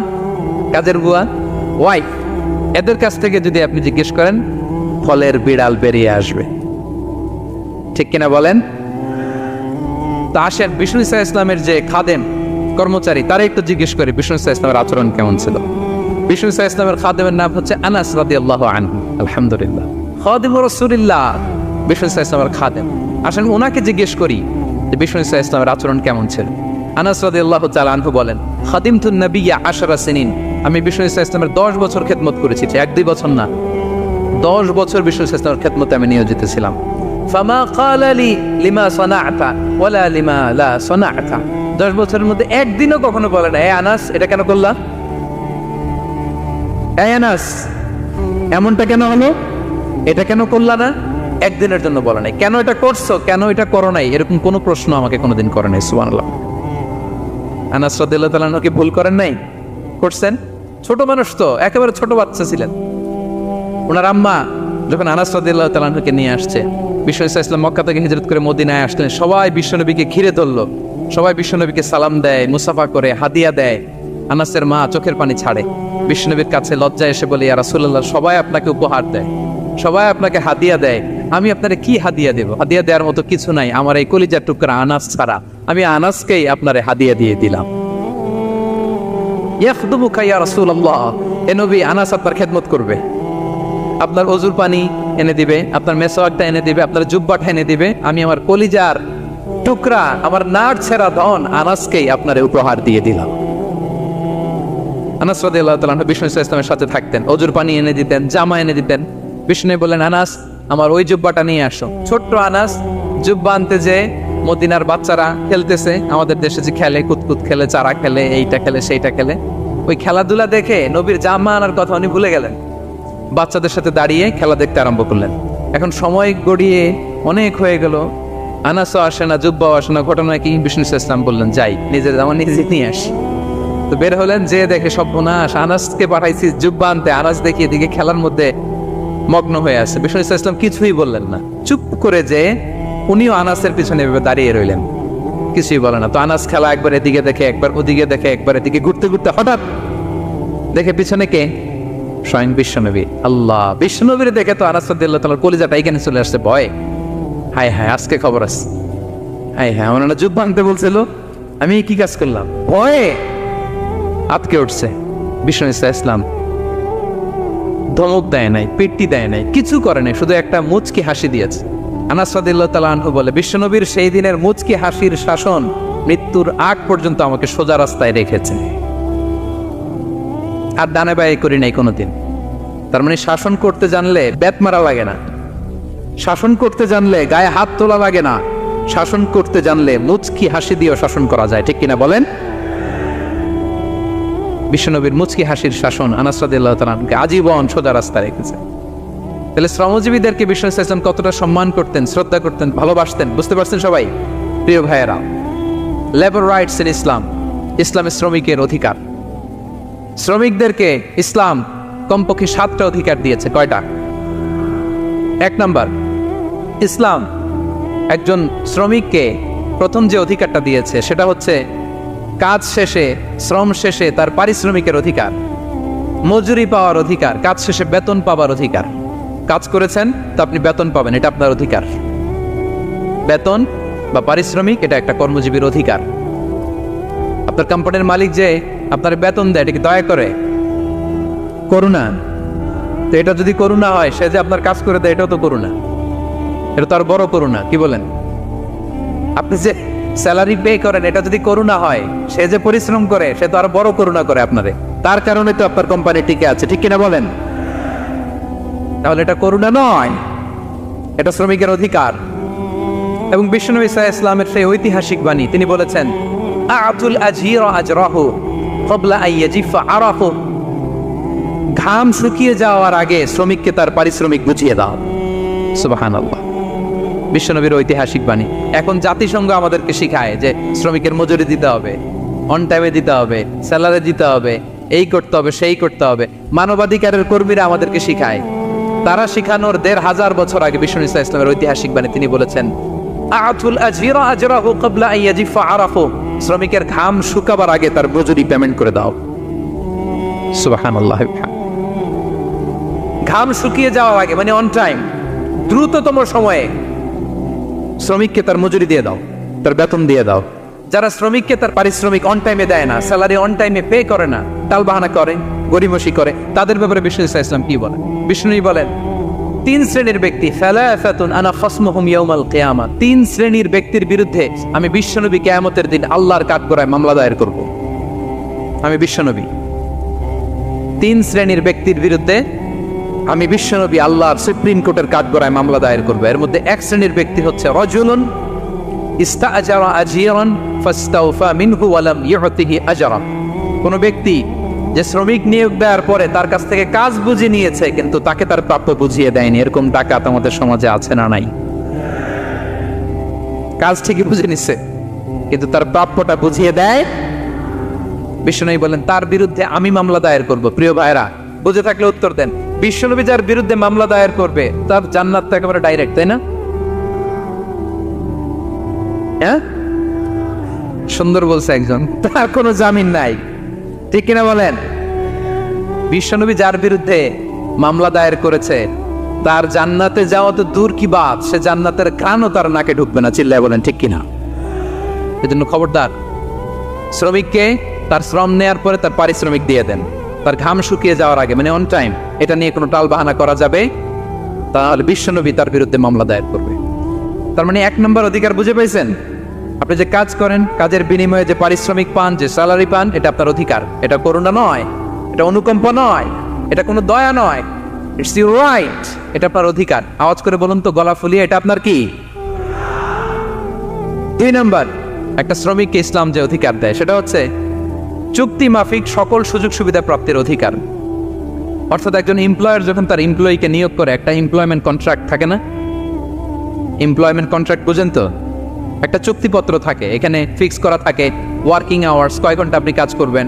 কাজের বুয়া, ওয়াইফ, এদের কাছ থেকে যদি আপনি জিজ্ঞেস করেন, ফলের বিড়াল বেরিয়ে আসবে। ঠিক কিনা বলেন? তা আসেন বিষ্ণু ইসলামের যে খাদেম, কর্মচারী, তারা একটু জিজ্ঞেস করে বিষ্ণু ইসলামের আচরণ কেমন ছিল। বিষ্ণু ইসলামের খাদেমের নাম হচ্ছে আনাস রাদিয়াল্লাহু আনহু। আলহামদুলিল্লাহ, খাদিমুর রাসূলিল্লাহ, বিষ্ণু ইসলামের খাদেম। আসেন ওনাকে জিজ্ঞেস করি যে বিষ্ণু ইসলামের আচরণ কেমন ছিল। আনাস রাদিয়াল্লাহু তাআলা আনহু বলেন, খাদিমতুন নবিয়্যা 10 সিনিন, আমি বিষ্ণু ইসলামের 10 বছর খেদমত করেছি। 1-2 বছর না, 10 বছর বিষ্ণু ইসলামের খেদমতে আমি নিয়োজিত ছিলাম। ফামা ক্বালা লি লিমা সানা'তা ওয়ালা লিমা লা সানা'তা, 10 বছরের মধ্যে একদিনও কখনো বলে না, এ আনাস এটা কেন করলা, এই আনাস এমনটা কেন হলো, এটা কেন করলা না, একদিনের জন্য বলে নাই। কেন এটা করছো, কেন এটা করো নাই, এরকম কোনো প্রশ্ন আমাকে কোনোদিন করে নাই। সুবহানাল্লাহ। আনাস রাদিয়াল্লাহু তাআলা কি ভুল করেন নাই? করছেন। ছোট মানুষ তো, একেবারে ছোট বাচ্চা ছিলেন। ওনার আম্মা যখন আনাস রাদিয়াল্লাহু তাআলাকে নিয়ে আসছে, বিষ্ণু ইসলাম মক্কা থেকে হিজরত করে মদিনায় আসলেন, সবাই বিশ্বনবীকে ঘিরে ধরলো। সবাই বিশ্বনবীকে সালাম দেয়, মুসাফা করে, হাদিয়া দেয়। আনাসের মা চোখের পানি ছাড়ে, বিশ্বনবীর কাছে লজ্জায় এসে বলে, ইয়া রাসূলুল্লাহ, সবাই আপনাকে উপহার দেয়, সবাই আপনাকে হাদিয়া দেয়, আমি আপনারে কি হাদিয়া দেব? হাদিয়া দেওয়ার মতো কিছু নাই আমার এই কলিজার টুকরা আনাস ছাড়া। আমি আনাসকেই আপনারে হাদিয়া দিয়ে দিলাম। ইয়াখদুমুকা ইয়া রাসূলুল্লাহ, এ নবী, আনাস আপনার খেদমত করবে, আপনার ওযুর পানি এনে দিবে, আপনার মেসওয়াকটা এনে দিবে, আপনার জুব্বাটা এনে দিবে। আমি আমার কলিজার টুকরা, আমার নাড় ছেঁড়া ধন আনাসকেই আপনারে উপহার দিয়ে দিলাম। আনাস রাদিয়াল্লাহু তাআলা বিষ্ণু সাল্লাল্লাহু আলাইহি ওয়াসাল্লামের সাথে থাকতেন, ওযুর পানি এনে দিতেন, জামা এনে দিতেন। বিষ্ণু বললেন, আনাস, আমার ওই জুব্বাটা নিয়ে আসো। ছোট্ট আনাস জুব্বা আনতে যে মদিনার বাচ্চারা খেলতেছে, আমাদের দেশে যে খেলে, কুতকুত খেলে, চারা খেলে, এইটা খেলে, সেইটা খেলে, ওই খেলাধুলা দেখে নবীর জামা আনার কথা উনি ভুলে গেলেন। বাচ্চাদের সাথে দাঁড়িয়ে খেলা দেখতে আরম্ভ করলেন। এখন সময় গড়িয়ে অনেক হয়ে গেল, আনাসও আসে না, জুব্বাও আসে না। ঘটনা কি? বিষ্ণু সাল্লাল্লাহু আলাইহি ওয়াসাল্লাম বললেন, যাই, নিজের জামা নিজে নিয়ে আসি। তো বের হলেন, যে দেখে সর্বনাশ, আনাসকে পাঠাইছি জুব্বা আনতে, আনাস দেখি এদিকে খেলার মধ্যে মগ্ন হয়ে আছে। বিষ্ণু সাল্লাল্লাহু আলাইহি ওয়াসাল্লাম কিছুই বললেন না, চুপ করে যে উনিও আনাসের পিছনে এভাবে দাঁড়িয়ে রইলেন, কিছুই বলে না। তো আনাস খেলা একবার এদিকে দেখে, একবার ওদিকে দেখে, একবার এদিকে ঘুরতে ঘুরতে হঠাৎ দেখে পিছনে কে? স্বয়ং বিশ্বনবী। আল্লাহ, বিশ্বনবীর দেখে তো আনাস রাদিয়াল্লাহু তাআলার কলিজাটা এখানে চলে আসছে ভয়। হায় হায়, আজকে খবর আছে। হায় হায়, আমার না জুব্বা আনতে বলছিল, আমি কি কাজ করলাম? ভয়ে আটকে উঠছে। বিষ্ণু ইসলাম ধমক দেয় নাই, পেট্টি দেয় নাই, কিছু করে নাই, শুধু একটা মুচকি হাসি দিয়েছে। আনাস রাদিয়াল্লাহু তাআলা আনহু বলে, বিশ্বনবীর সেই দিনের মুচকি হাসির শাসন মৃত্যুর আগ পর্যন্ত আমাকে সোজা রাস্তায় রেখেছে, আর ডানে বায়ে করি নাই কোনোদিন। তার মানে শাসন করতে জানলে বেত মারা লাগে না, শাসন করতে জানলে গায়ে হাত তোলা লাগে না, শাসন করতে জানলে মুচকি হাসি দিয়েও শাসন করা যায়, ঠিক কিনা বলেন? বিশ্বনবীর মুচকি হাসির শাসন আনাস রাদিয়াল্লাহু তাআলা আনহুকে আজীবন সোজা রাস্তা রেখেছে। তাহলে শ্রমজীবীদেরকে বিষ্ণু সাল্লাল্লাহু আলাইহি ওয়াসাল্লাম কতটা সম্মান করতেন, শ্রদ্ধা করতেন, ভালোবাসতেন, বুঝতে পারছেন সবাই? প্রিয় ভাইয়েরা, লেবার রাইটস ইন ইসলাম, ইসলামের শ্রমিকের অধিকার। শ্রমিকদেরকে ইসলাম কমপক্ষে 7টা অধিকার দিয়েছে। কয়টা? 1 নাম্বার, ইসলাম একজন শ্রমিককে প্রথম যে অধিকারটা দিয়েছে সেটা হচ্ছে কাজ শেষে, শ্রম শেষে তার পারিশ্রমিকের অধিকার, মজুরি পাওয়ার অধিকার, কাজ শেষে বেতন পাওয়ার অধিকার। কাজ করেছেন তো আপনি বেতন পাবেন, এটা আপনার অধিকার। বেতন বা পারিশ্রমিক এটা একটা কর্মজীবীর অধিকার। আপনার কোম্পানির মালিক যে আপনার বেতন দেয়, এটা কি দয়া করে? করুণা। তো এটা যদি করুণা হয়, সে যে আপনার কাজ করে দেয়, এটাও তো করুণা, এটা তো আর বড় করুণা। কি বলেন? আপনি যে স্যালারি পে করেন, এটা যদি করুণা হয়, সে যে পরিশ্রম করে, সে তো আর বড় করুণা করে আপনারে, তার কারণে তো আপনার কোম্পানি টিকে আছে, ঠিক কিনা বলেন? তাহলে এটা করুণা নয়, এটা শ্রমিকের অধিকার। এবং বিশ্বনবী সাল্লাল্লাহু আলাইহি ওয়াসাল্লামের সেই ঐতিহাসিক বাণী, তিনি বলেছেন, আ'তুল আজীর আজরাহু ক্বাবলা আন ইয়াজিফা আরাফু, ঘাম শুকিয়ে যাওয়ার আগে শ্রমিককে তার পারিশ্রমিক বুঝিয়ে দাও। সুবহানাল্লাহ, বিশ্বনবীর ঐতিহাসিক বাণী। এখন জাতিসংঘ আমাদেরকে শিখায় যে শ্রমিকের মজুরি দিতে হবে, অন টাইমে দিতে হবে, স্যালারি দিতে হবে, এই করতে হবে, সেই করতে হবে। মানবাধিকারের কর্মীরা আমাদেরকে শিখায়, তারা শিখানোর 1500 বছর আগে বিষ্ণু ইসলামের ঐতিহাসিক বাণী, তিনি বলেছেন, আ'তুল আজীরা আজরাহু ক্বাবলা আন ইয়াজিফা আরাফু, শ্রমিকের ঘাম শুকাবার আগে তার মজুরি পেমেন্ট করে দাও। সুবহানাল্লাহ। ঘাম শুকিয়ে যাওয়ার আগে মানে অন টাইম, দ্রুততম সময়ে শ্রমিককে তার মজুরি দিয়ে দাও, তার বেতন দিয়ে দাও। যারা শ্রমিককে তার পারিশ্রমিক অন টাইমে দেয় না, স্যালারি অন টাইমে পে করে না, টালবাহানা করে, গরিমসি করে, তাদের ব্যাপারে বিষ্ণু ইসলাম কি বলেন? বিষ্ণু বলেন, 3 শ্রেণীর ব্যক্তি, সালাসাতুন আনা খাসমুহুম ইয়াউমাল কিয়ামা, 3 শ্রেণীর ব্যক্তির বিরুদ্ধে আমি বিশ্বনবী কিয়ামতের দিন আল্লাহর কাঠগড়ায় মামলা দায়ের করব। আমি বিশ্বনবী 3 শ্রেণীর ব্যক্তির বিরুদ্ধে আমি বিশ্বনবী আল্লাহর সুপ্রিম কোর্টের কাঠগড়ায় মামলা দায়ের করব। এর মধ্যে 1 শ্রেণীর ব্যক্তি হচ্ছে রাজুলুন ইস্তাআজারা আজীরান ফাস্তাওফা মিনহু ওয়া লাম ইউতিহি আজরা, কোন ব্যক্তি যে শ্রমিক নিয়োগ দেওয়ার পরে তার কাছ থেকে কাজ বুঝিয়ে নিয়েছে কিন্তু তাকে তার প্রাপ্য বুঝিয়ে দেয়নি। এরকম ডাকাত আমাদের সমাজে আছে না নাই? কাজ ঠিকই বুঝে নিচ্ছে কিন্তু তার প্রাপ্যটা বুঝিয়ে দেয়। বিশ্বনবী বলেন, তার বিরুদ্ধে আমি মামলা দায়ের করব। প্রিয় ভাইরা, বুঝে থাকলে উত্তর দেন। বিশ্বনবী যার বিরুদ্ধে মামলা দায়ের করবে তার জান্নাত তো একেবারে ডাইরেক্ট, তাই না? হ্যাঁ, সুন্দর বলছে একজন, তার কোনো জামিন নাই, ঠিক কিনা বলেন? বিশ্বনবী যার বিরুদ্ধে মামলা দায়ের করেছে তার জান্নাতে যাওয়া তো দূর কি বাত, সে জান্নাতের ঘ্রাণও তার নাকে ঢুকবে না, চিল্লায় বলেন ঠিক কিনা? এজন্য খবরদার, শ্রমিককে তার শ্রম নেয়ার পরে তার পারিশ্রমিক দিয়ে দেন, তার ঘাম শুকিয়ে যাওয়ার আগে, মানে অন টাইম। এটা নিয়ে কোনো টাল বাহানা করা যাবে, তাহলে বিশ্বনবী তার বিরুদ্ধে মামলা দায়ের করবে। তার মানে 1 নম্বর অধিকার বুঝে পেয়েছেন? আপনি যে কাজ করেন, কাজের বিনিময়ে যে পারিশ্রমিক পান, যে স্যালারি পান, এটা আপনার অধিকার। এটা করুণা নয়, এটা অনুকম্প নয়, এটা কোনো দয়া নয়, ইটস ইউর রাইট। এটা আপনার অধিকার। আওয়াজ করে বলুন তো, গলা ফুলিয়ে, এটা আপনার কি? 2 নম্বর, একটা শ্রমিককে ইসলাম যে অধিকার দেয় সেটা হচ্ছে চুক্তি মাফিক সকল সুযোগ সুবিধা প্রাপ্তির অধিকার। অর্থাৎ একজন এমপ্লয়ার যখন তার এমপ্লয়িকে নিয়োগ করে, একটা এমপ্লয়মেন্ট কন্ট্রাক্ট থাকে না? এমপ্লয়মেন্ট কন্ট্রাক্ট বুঝেন তো? একটা চুক্তিপত্র থাকে, এখানে ফিক্স করা থাকে ওয়ার্কিং আওয়ার্স, কয় ঘন্টা আপনি কাজ করবেন,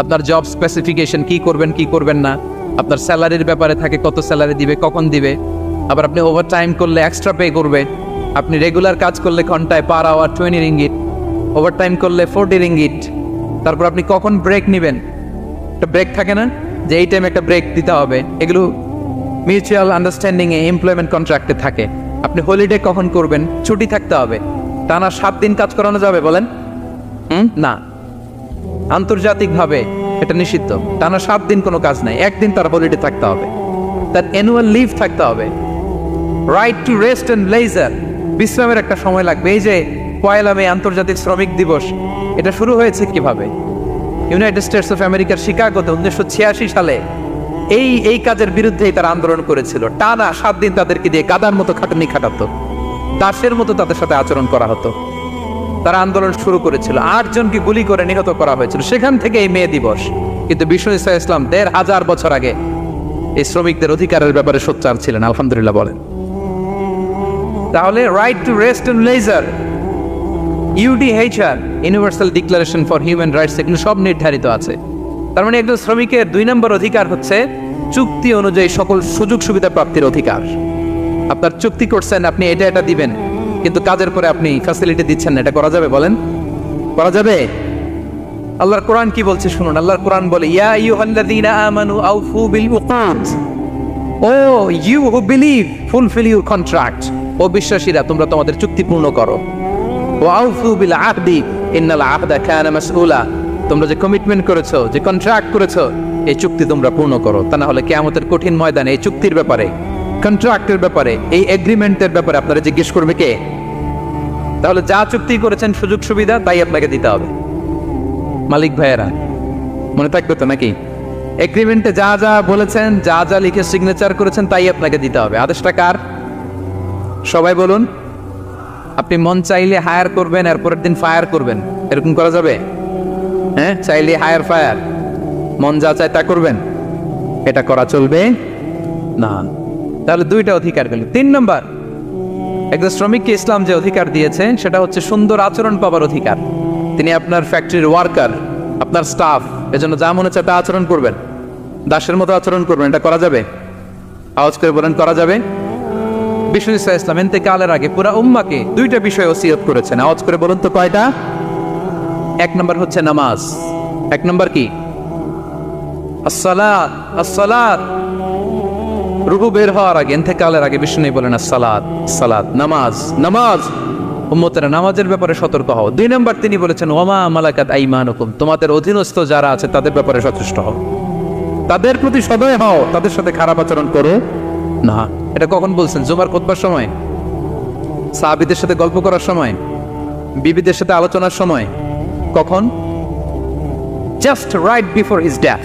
আপনার জব স্পেসিফিকেশন, কি করবেন কি করবেন না, আপনার স্যালারির ব্যাপারে থাকে, কত স্যালারি দিবে, কখন দিবে, আবার আপনি ওভার টাইম করলে এক্সট্রা পে করবে, আপনি রেগুলার কাজ করলে ঘন্টায় per hour 20 ringgit, overtime করলে 40 রিঙ্গিট। তারপর আপনি কখন ব্রেক নেবেন, একটা ব্রেক থাকে না, যে এই টাইমে একটা ব্রেক দিতে হবে, এগুলো মিউচুয়াল আন্ডারস্ট্যান্ডিংয়ে এমপ্লয়মেন্ট কন্ট্রাক্টে থাকে। আপনি হলিডে কখন করবেন, ছুটি থাকতে হবে। টানা 7 দিন কাজ করানো যাবে বলেন? না, আন্তর্জাতিকভাবে এটা নিষিদ্ধ। টানা 7 দিন কোনো কাজ নাই, 1 দিন তার হলিডে থাকতে হবে, তার অ্যানুয়াল লিভ থাকতে হবে। Right to rest and leisure, বিশ্রামের একটা সময় লাগবে। এই যে 1 মে আন্তর্জাতিক শ্রমিক দিবস, এটা শুরু হয়েছে কিভাবে? ইউনাইটেড স্টেটস অফ আমেরিকার শিকাগোতে 1986 সালে এই কাজের বিরুদ্ধেই তারা আন্দোলন করেছিল। টানা 7 দিন তাদেরকে দিয়ে গাদার মতো খাটুনি খাটাতো, দাসের মতো তাদের সাথে আচরণ করা হতো। তারা আন্দোলন শুরু করেছিল, 8 জনকে গুলি করে নিহত করা হয়েছিল। সেখান থেকে এই মে দিবস। কিন্তু বিশ্ব ইসলাম 1500 বছর আগে এই শ্রমিকদের অধিকারের ব্যাপারে সোচ্চার ছিলেন, আলহামদুলিল্লাহ বলেন। তাহলে right to rest and leisure, UDHR, universal declaration for human rights, এগুলো সব নির্ধারিত আছে। তার মানে একজন শ্রমিকের 2 নম্বর অধিকার হচ্ছে চুক্তি অনুযায়ী সকল সুযোগ সুবিধা প্রাপ্তির অধিকার। আপনার চুক্তি করছেন, আপনি এটা এটা দিবেন, কিন্তু কাজের পরে আপনি ফ্যাসিলিটি দিচ্ছেন না, এটা করা যাবে বলেন? করা যাবে? আল্লাহর কোরআন কি বলছে শুনুন। আল্লাহর কোরআন বলে, ইয়া আইয়ুহাল্লাযীনা আমানু আউফু বিল উকুদ, O you who believe fulfil your contract, ও বিশ্বাসীরা তোমরা তোমাদের চুক্তি পূর্ণ করো। ওয়া আউফু বিল আহদি ইন্নাল আহদা কানা মাসউলা, তোমরা যে কমিটমেন্ট করেছো, যে কন্ট্রাক্ট করেছো, এই চুক্তি তোমরা পূর্ণ করো। তা না হলে কিয়ামতের কঠিন ময়দানে এই চুক্তির ব্যাপারে, কন্ট্রাক্টের ব্যাপারে, এই এগ্রিমেন্টের ব্যাপারে আপনারা জিজ্ঞেস করবে কে? তাহলে যা চুক্তি করেছেন সুযোগ সুবিধা, তাই আপনাকে দিতে হবে। মালিক ভাইয়েরা, মনে থাকবে তো নাকি? এগ্রিমেন্টে যা যা বলেছেন, যা যা লিখে সিগনেচার করেছেন, তাই আপনাকে দিতে হবে। আদেশটা কার? সবাই বলুন। আপনি মন চাইলে হায়ার করবেন, এরপরের দিন ফায়ার করবেন, এরকম করা যাবে? হ্যাঁ, চাইলে হায়ার ফায়ার, মন যা চায় তা করবেন, এটা করা চলবে না। তাহলে 2টা অধিকার গেল। 3 নম্বর, একজন শ্রমিককে ইসলাম যে অধিকার দিয়েছে সেটা হচ্ছে সুন্দর আচরণ পাবার অধিকার। তিনি আপনার ফ্যাক্টরির ওয়ার্কার, আপনার স্টাফ, এজন্য যা মনে হচ্ছে তা আচরণ করবেন, দাসের মতো আচরণ করবেন। এটা করা যাবে? আওয়াজ করে বলেন, করা যাবে? বিশ্ব ইসলাম ইন্তেকালের আগে পুরা উম্মাকে 2টা বিষয় ওসিয়ত করেছেন। আওয়াজ করে বলুন তো কয়টা? 1 নম্বর হচ্ছে নামাজ। 1 নম্বর কি? আসসালাত। আসসালাত, রুহু বের হওয়ার আগে, ইন্তেকালের আগে বিষ্ণু বলেন আসসালাত, সালাত, নামাজ, নামাজ। উম্মতেরা নামাজের ব্যাপারে সতর্ক হও। 2 নম্বর তিনি বলেছেন ওয়ামা মালাকাত আইমানুকুম, তোমাদের অধীনস্থ যারা আছে তাদের ব্যাপারে সচেষ্ট হও, তাদের প্রতি সদয় হও, তাদের সাথে খারাপ আচরণ করো না। এটা কখন বলছেন? জুমার খুতবার সময়, সাহাবীদের সাথে গল্প করার সময়, বিবিদের সাথে আলোচনার সময়। কখন? Just right before his death.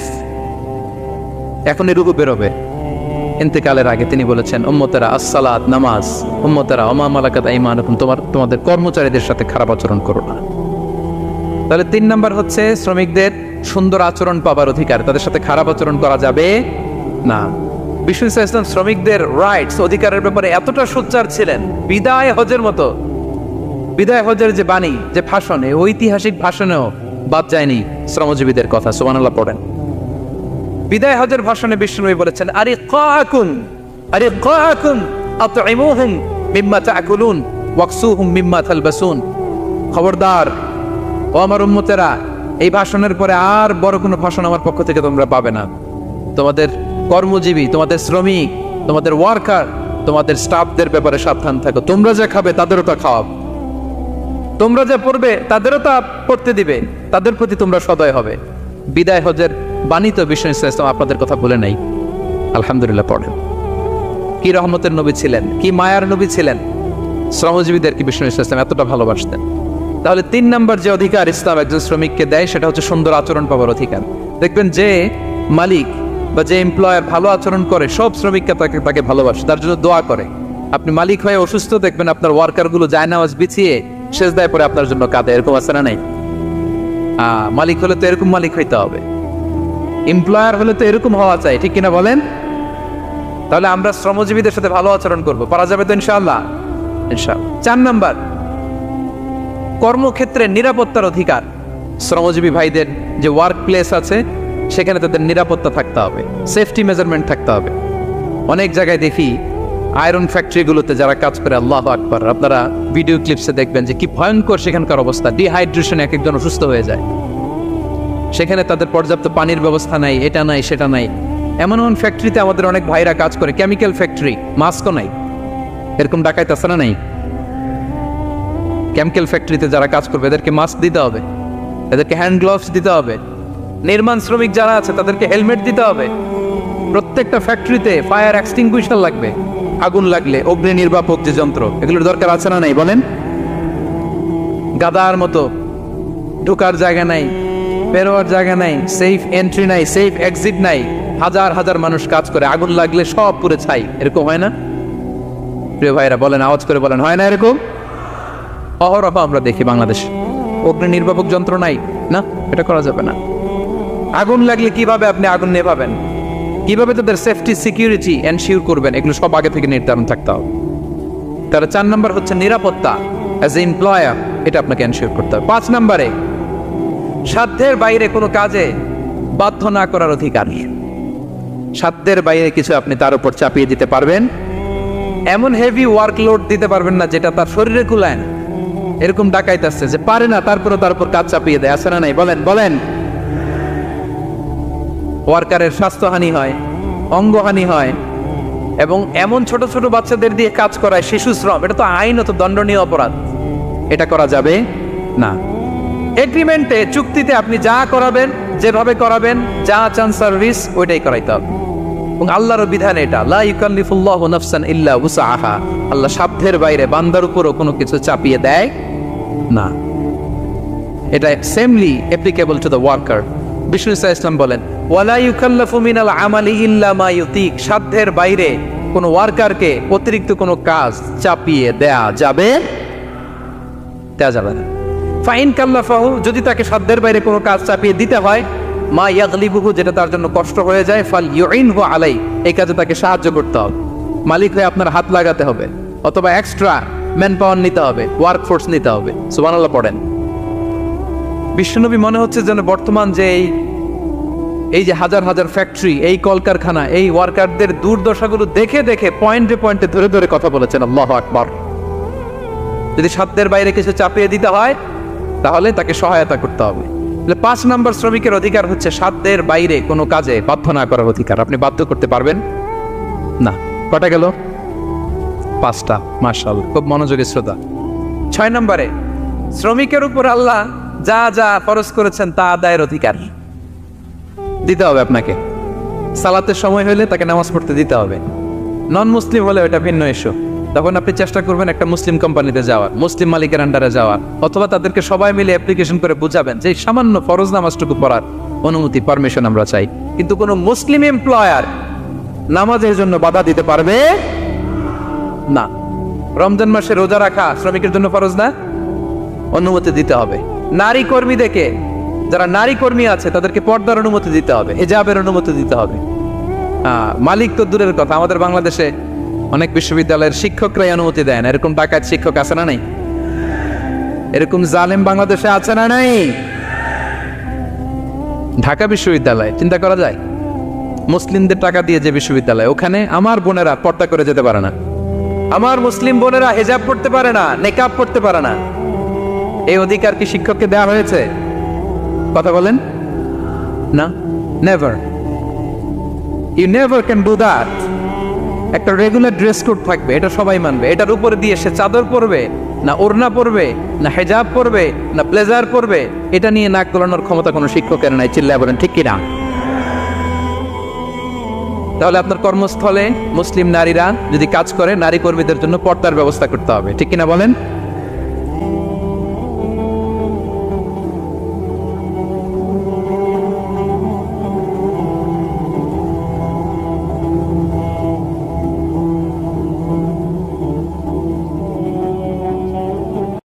এখনই রুহু বেরোবে, ইন্তেকালের আগে তিনি বলেছেন উম্মতেরা আসসালাত, নামাজ, উম্মতেরা ওমা মালাকাত আইমানুকুম, তোমাদের কর্মচারীদের সাথে খারাপ আচরণ করো না। তাহলে 3 নম্বর হচ্ছে শ্রমিকদের সুন্দর আচরণ পাবার অধিকার, তাদের সাথে খারাপ আচরণ করা যাবে না। বিশ্ব ইসলাম শ্রমিকদের রাইটস, অধিকারের ব্যাপারে এতটা সোচ্চার ছিলেন, বিদায় হজের মতো, বিদায় হজের যে বাণী, যে ভাষণে, ঐতিহাসিক ভাষণেও বাদ যায়নি শ্রমজীবীদের কথা। সুবহানাল্লাহ পড়েন। বিদায় হজের ভাষণে বিষ্ণু বলেছেন, আরে কাকুন, আরে কাকুন আতইমুহুম মিম্মা তাকুলুন ওয়াকসুহুম মিম্মা তালবাসুন, খবরদার ও আমার উম্মতেরা, এই ভাষণের পরে আর বড় কোনো ভাষণ আমার পক্ষ থেকে তোমরা পাবে না। তোমাদের কর্মজীবী, তোমাদের শ্রমিক, তোমাদের ওয়ার্কার, তোমাদের স্টাফদের ব্যাপারে সাবধান থাকো। তোমরা যা খাবে তাদেরও তা খাওয়াবে, তোমরা যা পড়বে তাদেরও তা পড়তে দিবে, তাদের প্রতি তোমরা সদয় হবে। বিদায় হজের বাণী তো বিষ্ণু ইসলাম আপনাদের কথা বলে নাই, আলহামদুলিল্লাহ পড়েন। কি রহমতের নবী ছিলেন, কি মায়ার নবী ছিলেন, শ্রমজীবীদের কি বিষ্ণু ইসলাম এতটা ভালোবাসতেন। তাহলে 3 নম্বর যে অধিকার ইসলাম একজন শ্রমিককে দেয় সেটা হচ্ছে সুন্দর আচরণ পাওয়ার অধিকার। দেখবেন যে মালিক বা যে এমপ্লয়ার ভালো আচরণ করে সব শ্রমিককে তাকে ভালোবাসে, তার জন্য দোয়া করে। আপনি মালিক হয়ে অসুস্থ, দেখবেন আপনার ওয়ার্কার গুলো জায়নামাজ বিছিয়ে সেজদায় পরে আপনার জন্য কাঁদে, এরকম আছে না নাই? মালিক হলে তো এরকম মালিক হইতে হবে, এমপ্লয়ার হলে তো এরকম হওয়া চাই, ঠিক কিনা বলেন? তাহলে আমরা শ্রমজীবীদের সাথে ভালো আচরণ করব, পারা যাবে তো ইনশাআল্লাহ? ইনশাআল্লাহ। 4 নাম্বার, কর্মক্ষেত্রে নিরাপত্তার অধিকার। শ্রমজীবী ভাইদের যে ওয়ার্ক প্লেস আছে সেখানে তাদের নিরাপত্তা থাকতে হবে, সেফটি মেজারমেন্ট থাকতে হবে। অনেক জায়গায় দেখি আয়রন ফ্যাক্টরিগুলোতে যারা কাজ করে, আল্লাহু আকবার, আপনারা ভিডিও ক্লিপসে দেখবেন যে কি ভয়ঙ্কর সেখানকার অবস্থা। ডিহাইড্রেশনে এক একজন অসুস্থ হয়ে যায়। সেখানে তাদের পর্যাপ্ত পানির ব্যবস্থা নাই, এটা নাই সেটা নাই। এমন এমন ফ্যাক্টরিতে আমাদের অনেক ভাইরা কাজ করে, কেমিক্যাল ফ্যাক্টরি, মাস্কও নাই। এরকম ডাকাইতে আছে না নাই? কেমিক্যাল ফ্যাক্টরিতে যারা কাজ করবে এদেরকে মাস্ক দিতে হবে, এদেরকে হ্যান্ড গ্লাভস দিতে হবে। নির্মাণ শ্রমিক যারা আছে তাদেরকে হেলমেট দিতে হবে। প্রত্যেকটা ফ্যাক্টরিতে ফায়ার এক্সটিংগুইশার লাগবে, আগুন লাগলে অগ্নি নির্বাপক যে যন্ত্র, এগুলোর দরকার আছে না নাই বলেন? গাদার মতো ঢোকার জায়গা নাই, বেরোয়ার জায়গা নাই, সেফ এন্ট্রি নাই, সেফ এক্সিট নাই। হাজার হাজার মানুষ কাজ করে, আগুন লাগলে সব পুরে ছাই। এরকম হয় না প্রিয় ভাইরা? বলেন, আওয়াজ করে বলেন, হয় না এরকম? অহরহ আমরা দেখি বাংলাদেশে অগ্নি নির্বাপক যন্ত্র নাই, না, এটা করা যাবে না। আগুন লাগলে কিভাবে আপনি আগুন নেভাবেন, কিভাবে তাদের সেফটি সিকিউরিটি এনশিওর করবেন, এগুলো সব আগে থেকে নির্ধারণ থাকতে হবে। তাহলে 4 নাম্বার হচ্ছে নিরাপত্তা অ্যাজ এ এমপ্লয়ার, এটা আপনাকে এনশিওর করতে হবে। 5 নাম্বারে সাধ্যের বাইরে কোনো কাজে বাধ্য না করার অধিকার। সাধ্যের বাইরে কিছু আপনি তার উপর চাপিয়ে দিতে পারবেন, এমন হেভি ওয়ার্কলোড দিতে পারবেন না যেটা তার শরীরে কুলায় না। এরকম ডাকাইত আসছে যে পারে না, তারপরে তার উপর কাজ চাপিয়ে দেয়, আছে না নাই? বলেন বলেন। ওয়ার্কারের স্বাস্থ্যহানি হয়, অঙ্গহানি হয়, এবং এমন ছোট ছোট বাচ্চাদের দিয়ে কাজ করায়, শিশু শ্রম, এটা তো আইনত দণ্ডনীয় অপরাধ। এটা করা যাবে না। এগ্রিমেন্টে, চুক্তিতে আপনি যা করাবেন, যেভাবে করাবেন, যা চান সার্ভিস, ওইটাই করাইতে হবে। এবং আল্লাহর বিধান এটা, লা ইউকাল্লিফুল্লাহু নাফসান ইল্লা উসআহা। আল্লাহ সাধ্যের বাইরে বান্দার উপরও কোনো কিছু চাপিয়ে দেয় না। এটা samely applicable to the worker. Vishnu Islam বলেন, ওয়ালা ইউকাল্লাফু মিনাল আমালি ইল্লা মা ইউতিক। সাধ্যের বাইরে কোনো ওয়ার্কারকে অতিরিক্ত কোনো কাজ চাপিয়ে দেয়া যাবে না। ফাইন কাল্লাফাহু, যদি তাকে সাধ্যের বাইরে কোনো কাজ চাপিয়ে দিতে হয়, মা ইয়াগলিবুহু, যেটা তার জন্য কষ্ট হয়ে যায়, ফাল ইউইনহু আলাই, এই কাজে তাকে সাহায্য করতে হবে। মালিক হয়ে আপনার হাত লাগাতে হবে, অথবা এক্সট্রা ম্যান পাওয়ার নিতে হবে, ওয়ার্ক ফোর্স নিতে হবে। সুবহানাল্লাহ পড়েন। বিশ্বনবী মনে হচ্ছে যেন বর্তমান যে এই যে হাজার হাজার ফ্যাক্টরি, এই কলকারখানা, এই ওয়ার্কারদের দুর্দশাগুলো দেখে দেখে পয়েন্টে পয়েন্টে ধরে ধরে কথা বলেছেন। আল্লাহু আকবার। যদি সাধ্যের বাইরে কিছু চাপিয়ে দিতে হয় তাহলে তাকে সহায়তা করতে হবে। 5 নাম্বার শ্রমিকের অধিকার হচ্ছে সাধ্যের বাইরে কোনো কাজে বাধ্য না করার অধিকার। আপনি বাধ্য করতে পারবেন না। কটা গেল? 5টা। মাশাআল্লাহ, খুব মনোযোগী শ্রোতা। 6 নম্বরে শ্রমিকের উপর আল্লাহ যা যা ফরজ করেছেন তা আদায়ের অধিকার দিতে হবে আপনাকে। সালাতের সময় হলে তাকে নামাজ পড়তে দিতে হবে। নন মুসলিম হলে এটা ভিন্ন ইস্যু। তখন আপনি চেষ্টা করবেন একটা মুসলিম কোম্পানিতে যাওয়ার, মুসলিম মালিকের আন্ডারে যাওয়ার, অথবা তাদেরকে সবাই মিলে অ্যাপ্লিকেশন করে বুঝাবেন যে সামান্য ফরজ নামাজটুকু পড়ার অনুমতি, পারমিশন আমরা চাই। কিন্তু কোনো মুসলিম এমপ্লয়ার নামাজের জন্য বাধা দিতে পারবে না। রমজান মাসে রোজা রাখা শ্রমিকের জন্য ফরজ না, অনুমতি দিতে হবে। নারী কর্মীদেরকে, যারা নারী কর্মী আছে তাদেরকে পর্দার অনুমতি দিতে হবে, হিজাবের অনুমতি দিতে হবে। মালিক তো দূরের কথা, আমাদের বাংলাদেশে অনেক বিশ্ববিদ্যালয়ের শিক্ষকরাই অনুমতি দেয় না। এরকম ডাকাত শিক্ষক আছে না নাই? এরকম জালেম বাংলাদেশে আছে না নাই? ঢাকা বিশ্ববিদ্যালয় চিন্তা করা যায়, মুসলিমদের টাকা দিয়ে যে বিশ্ববিদ্যালয়, ওখানে আমার বোনেরা পর্দা করে যেতে পারে না, আমার মুসলিম বোনেরা হিজাব পড়তে পারে না, নেকাব পড়তে পারে না। এই অধিকার কি শিক্ষককে দেওয়া হয়েছে? কথা বলেন না, never. You never can do that. একটা রেগুলার ড্রেস কোড থাকবে, এটা সবাই মানবে। এটার উপরে দিয়ে সে চাদর পরবে না ওড়না পরবে না হেজাব পরবে না ব্লেজার পরবে, এটা নিয়ে নাক গলানোর ক্ষমতা কোনো শিক্ষকের নাই। চিল্লায় বলেন ঠিক কিনা? তাহলে আপনার কর্মস্থলে মুসলিম নারীরা যদি কাজ করে, নারী কর্মীদের জন্য পর্দার ব্যবস্থা করতে হবে, ঠিক কিনা বলেন?